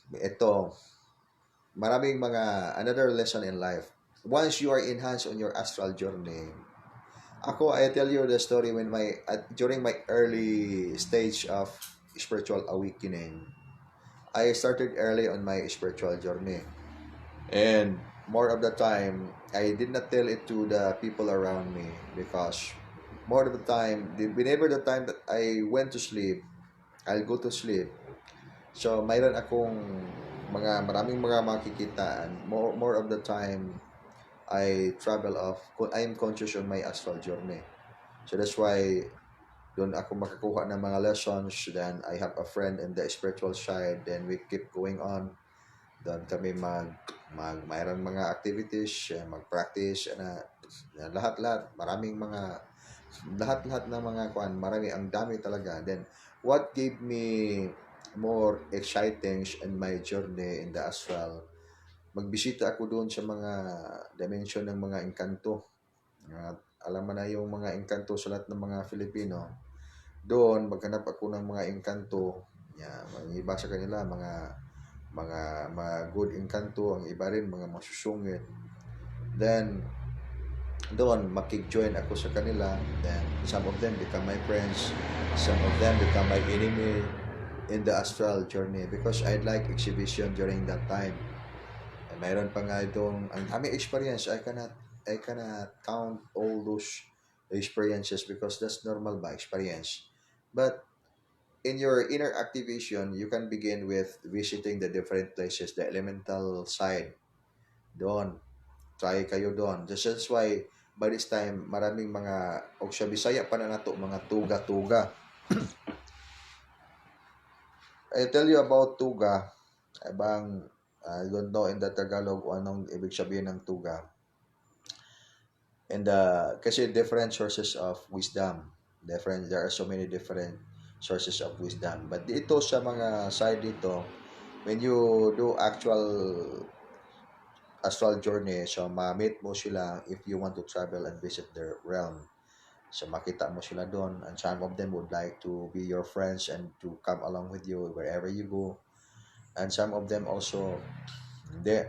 Ito, maraming another lesson in life. Once you are enhanced on your astral journey, I tell you the story during my early stage of spiritual awakening. I started early on my spiritual journey. And more of the time, I did not tell it to the people around me because more of the time, whenever the time that I went to sleep, I'll go to sleep. So, mayroon akong maraming mga makikitaan. More of the time, I am conscious on my astral journey. So, that's why doon ako makakuha ng mga lessons. Then, I have a friend in the spiritual side. Then, we keep going on. Doon kami mayroong mga activities, mag-practice, lahat-lahat, lahat-lahat ng mga marami, ang dami talaga. Then, what gave me more exciting in my journey in the astral, magbisita ako doon sa mga dimension ng mga engkanto. Alam mo na yung mga engkanto sa lahat ng mga Filipino. Doon, maghanap ako ng mga engkanto. Mga iba sa kanila, mga good engkanto, ang iba rin mga masusungit. Then doon makik-join ako sa kanila. Then some of them become my friends, some of them become my enemy in the astral journey because I'd like exhibition during that time. Mayroon pa nga itong ang aming experience. I cannot count all those experiences because that's normal by experience. But in your inner activation, you can begin with visiting the different places, the elemental side. Doon, try kayo doon. That's why, by this time, maraming og sa Bisaya pa na nato, mga tuga-tuga. I tell you about tuga. I don't know in the Tagalog kung anong ibig sabihin ng tuga. And kasi different sources of wisdom. There are so many different sources of wisdom. But dito sa mga side dito, when you do actual astral journey, so ma-meet mo sila if you want to travel and visit their realm. So makita mo sila doon, and some of them would like to be your friends and to come along with you wherever you go. And some of them also, hindi.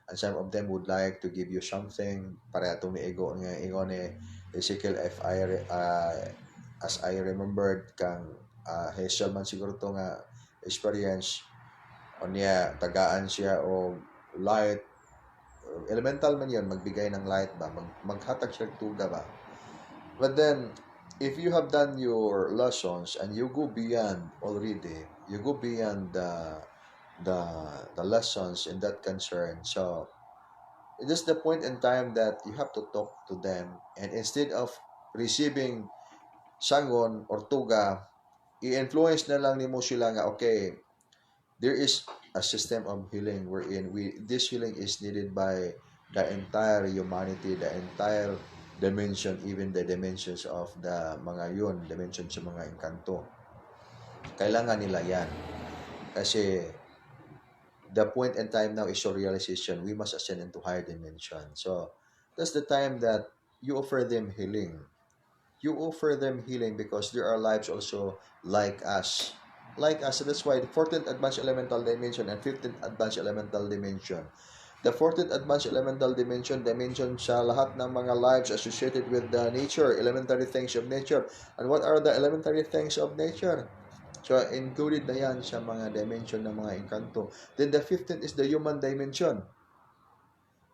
And some of them would like to give you something para itong igo ni Ezekiel, as I remembered kang Hazel man siguro to nga experience o niya tagaan siya o light, elemental man yun, magbigay ng light ba, maghatag siya tuga ba. But then if you have done your lessons and you go beyond already, you go beyond the lessons in that concern, so it is the point in time that you have to talk to them, and instead of receiving sangon or tuga, i-influence na lang nimo sila nga, okay, there is a system of healing wherein this healing is needed by the entire humanity, the entire dimension, even the dimensions of the mga dimensions sa mga engkanto. Kailangan nila yan. Kasi the point in time now is your realization, we must ascend into higher dimension. So, that's the time that you offer them healing. You offer them healing because there are lives also like us. Like us. So that's why the 14th advanced elemental dimension and 15th advanced elemental dimension, The 14th advanced elemental dimension sa lahat ng mga lives associated with the nature, elementary things of nature. And what are the elementary things of nature? So, included na yan sa mga dimension ng mga engkanto. Then, the 15th is the human dimension.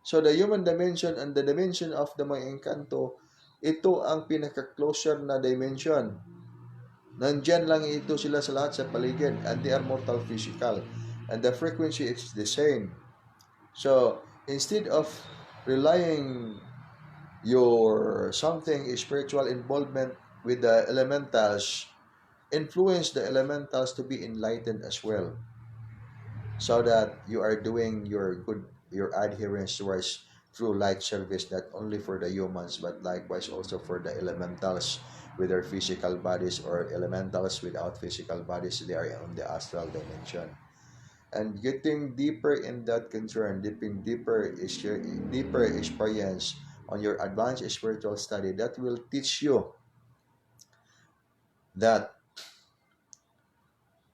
So, the human dimension and the dimension of the mga engkanto, ito ang pinaka-closer na dimension. Nandyan lang ito sila sa lahat sa paligid, and they are mortal physical. And the frequency is the same. So, instead of relying your something spiritual involvement with the elementals, influence the elementals to be enlightened as well, so that you are doing your adherence towards true light service, not only for the humans but likewise also for the elementals with their physical bodies, or elementals without physical bodies. They are on the astral dimension. And getting deeper in that concern, deeper experience on your advanced spiritual study, that will teach you that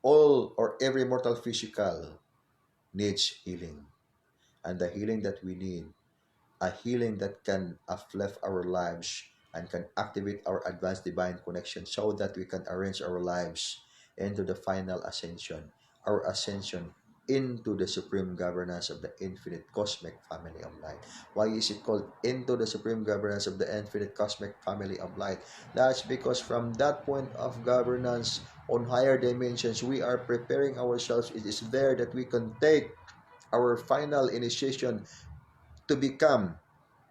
all or every mortal physical needs healing. And the healing that we need, a healing that can uplift our lives and can activate our advanced divine connection, so that we can arrange our lives into the final ascension, our ascension into the supreme governance of the infinite cosmic family of light. Why is it called into the supreme governance of the infinite cosmic family of light? That's because from that point of governance on higher dimensions, we are preparing ourselves. It is there that we can take our final initiation to become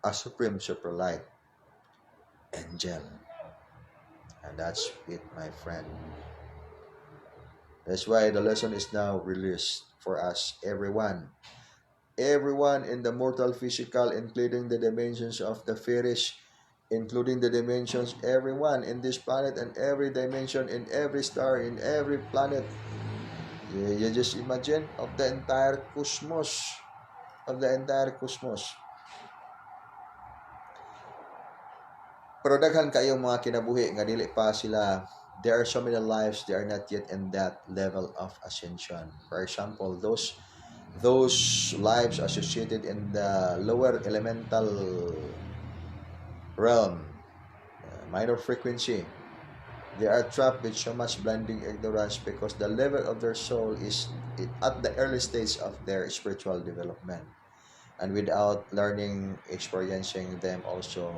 a supreme super light angel. And that's it, my friend. That's why the lesson is now released for us, everyone. Everyone in the mortal physical, including the dimensions of the fetish, including the dimensions, everyone in this planet and every dimension, in every star, in every planet. You just imagine of the entire cosmos. Of the entire cosmos. Pero daghan kayong mga kinabuhi nga dili pa sila, there are so many lives they are not yet in that level of ascension. For example, those lives associated in the lower elemental realm, minor frequency, they are trapped with so much blinding ignorance because the level of their soul is at the early stage of their spiritual development. And without learning, experiencing them also,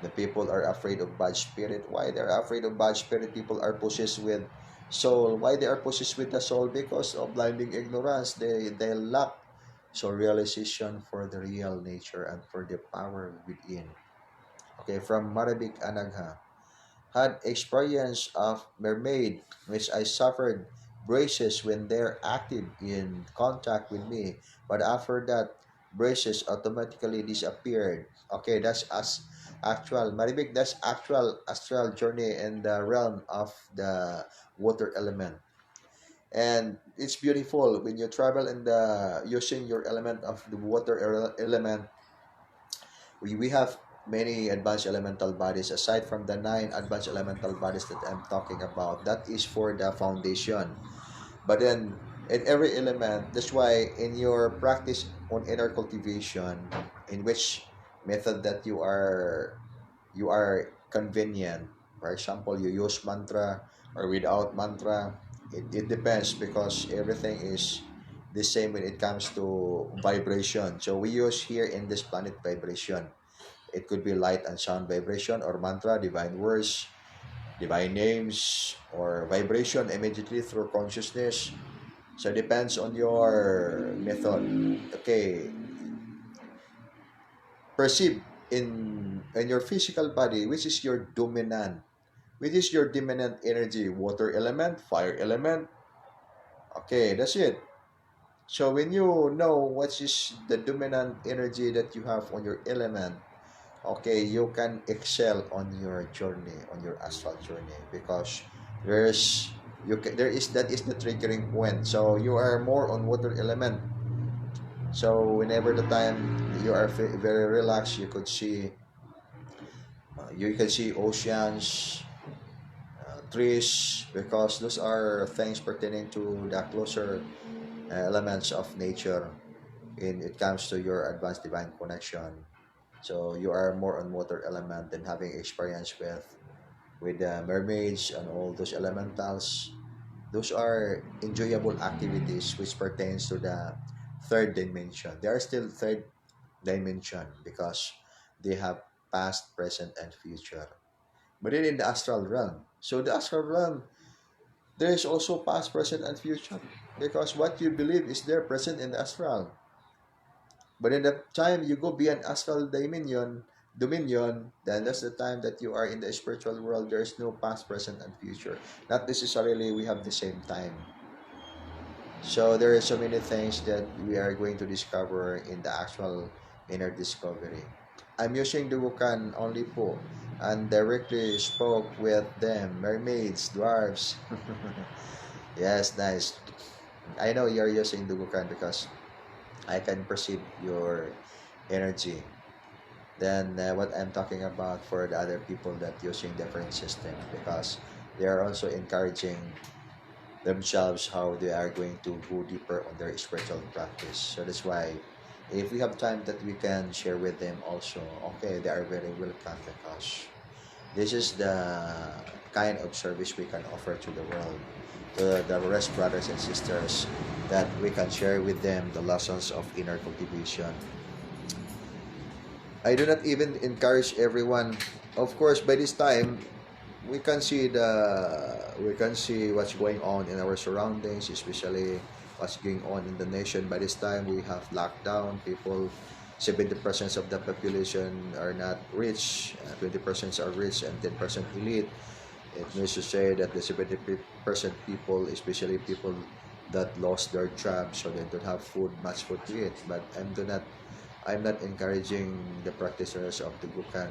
the people are afraid of bad spirit. Why they're afraid of bad spirit? People are possessed with soul. Why they are possessed with the soul? Because of blinding ignorance. They lack so realization for the real nature and for the power within. Okay, from Maribik Anagha. Had experience of mermaid, which I suffered braces when they're active in contact with me. But after that, braces automatically disappeared. Okay, that's as actual. Maribig, that's actual astral journey in the realm of the water element. And it's beautiful when you travel in the using your element of the water element. We have many advanced elemental bodies aside from the 9 advanced elemental bodies that I'm talking about. That is for the foundation. But then in every element, that's why in your practice on inner cultivation, in which method that you are convenient, for example, you use mantra or without mantra, it depends, because everything is the same when it comes to vibration. So we use here in this planet vibration. It could be light and sound vibration, or mantra, divine words, divine names, or vibration immediately through consciousness. So it depends on your method. Okay, perceive in your physical body which is your dominant energy, water element, fire element. Okay, that's it. So when you know what is the dominant energy that you have on your element, okay, you can excel on your journey, on your astral journey, because there is that is the triggering point. So you are more on water element. So whenever the time you are very relaxed, you can see oceans, trees, because those are things pertaining to the closer elements of nature. in it comes to your advanced divine connection. So you are more on water element than having experience with the mermaids and all those elementals. Those are enjoyable activities which pertains to the third dimension. They are still third dimension because they have past, present, and future. But then in the astral realm, so the astral realm, there is also past, present, and future because what you believe is there present in the astral. But in the time you go beyond astral dominion, then that's the time that you are in the spiritual world. There is no past, present, and future. Not necessarily we have the same time. So there are so many things that we are going to discover in the actual inner discovery. I'm using the Wukan only po and directly spoke with them, mermaids, dwarves. Yes, nice. I know you're using the Wukan because I can perceive your energy. Then what I'm talking about for the other people that using different system because they are also encouraging themselves how they are going to go deeper on their spiritual practice. So that's why if we have time that we can share with them also, okay, they are very welcome because this is the kind of service we can offer to the world, to the rest brothers and sisters, that we can share with them the lessons of inner cultivation. I do not even encourage everyone. Of course, by this time, we can see what's going on in our surroundings, especially what's going on in the nation. By this time, we have lockdown. People, 70% of the population are not rich, 20% are rich, and 10% elite. It means to say that the 70% people, especially people that lost their jobs, so they don't have much food to eat. But I'm not encouraging the practitioners of the Gukan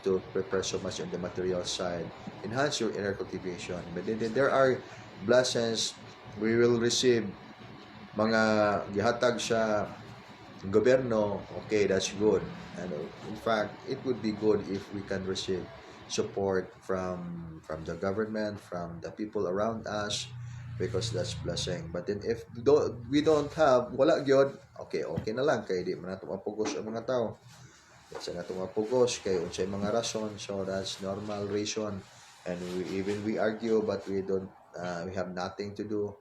to prepare so much on the material side. Enhance your inner cultivation. But then there are blessings we will receive, mga gihatag sa gobyerno. Okay, that's good. And in fact, it would be good if we can receive support from the government, from the people around us, because that's blessing. But then if we don't have, wala gyud, okay, okay na lang kay di man nato mapugos ang mga tao. Sa nato mapugos kay unsay mga rason, so that's normal reason. And we argue but we have nothing to do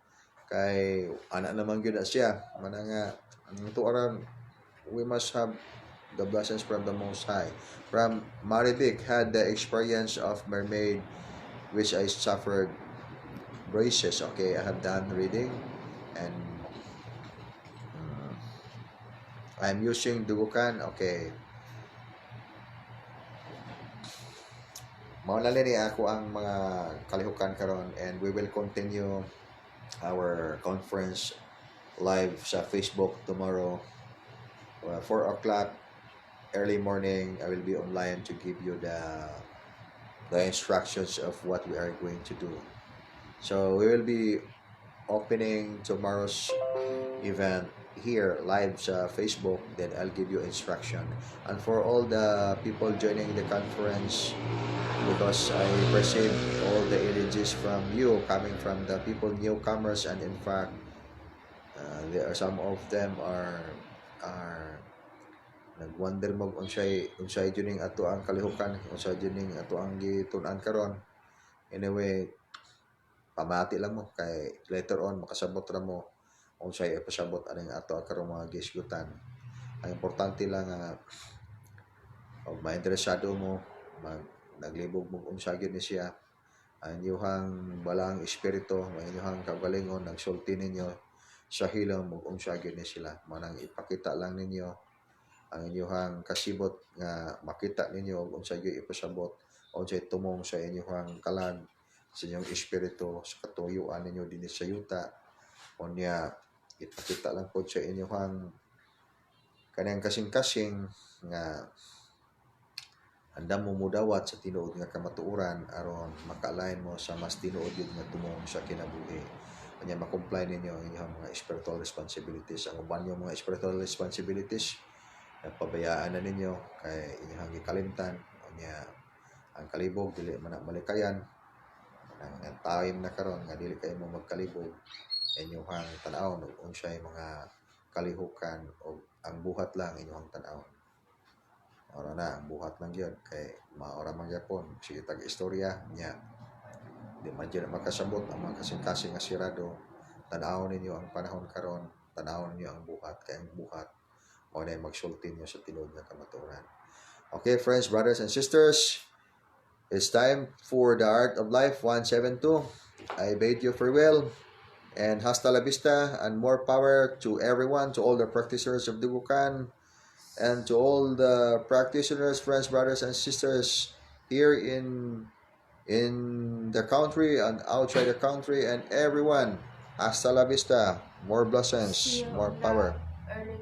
kay ana naman gyud na siya mana nga ang tuaran we must have the blessings from the Most High. From Marivic had the experience of mermaid which I suffered braces. Okay, I have done reading and I'm using Dugukan. Okay. Mao na ni ako ang mga kalihukan karon and we will continue our conference live sa Facebook tomorrow. 4 o'clock early morning I will be online to give you the instructions of what we are going to do. So we will be opening tomorrow's event here live sa Facebook, then I'll give you instruction. And for all the people joining the conference, because I perceive all the energies from you coming from the people newcomers, and in fact there are some of them are nagwonder mo unsay juning ato ang kalihukan, unsay juning ato ang gitun-an karon. Anyway, pamati lang mo kay later on makasabot ra mo unsay ipasabot aning ato ang karong mga gisgutan. Ang importante lang og mainteresado mo naglibog mo unsa gyud ni siya ang inyong balang espiritu, ang inyong kagalingon nagsulti ninyo sa hilom ug unsa gyud ni sila. Manang ipakita lang ninyo ang inyong kasibot nga makita ninyo ug unsa gyud ipasabot, unsay tumong sa inyong kalag, sa inyong espiritu, sa katuyuan ninyo dinhi sa yuta. Unya ipakita lang po sa inyong kanang kasing-kasing nga andam mo mudawat sa tinuod nga kamatuoran aron maka-align mo sa mas tinuod yun nga tumong sa kinabuhi. Kanya ma-comply ninyo ang inyong mga spiritual responsibilities. Ang uban yung mga spiritual responsibilities pabayaan na ninyo kay inyong gikalimtan. Kanya ang kalibog dili man na malikayan. Ang time na karon nga dili kayo mo magkalibog inyong tanaw unsay mga kalihukan o ang buhat lang inyong tanaw. Ora na, ang buhat lang yun. Kay maora man Japon. Sige, tag-istorya niya. Di man dyan makasabot ang mga kasing-kasing nga sirado. Tanawon ninyo ang panahon karon, tanawon ninyo ang buhat. Kaya ang buhat, o na magsulti niyo sa tinod nga kamaturan. Okay, friends, brothers, and sisters, it's time for the Art of Life 172. I bid you farewell and hasta la vista, and more power to everyone, to all the practitioners of Dugukan, and to all the practitioners, friends, brothers, and sisters here in the country and outside the country, and everyone. Hasta la vista. More blessings, See you more on the power. early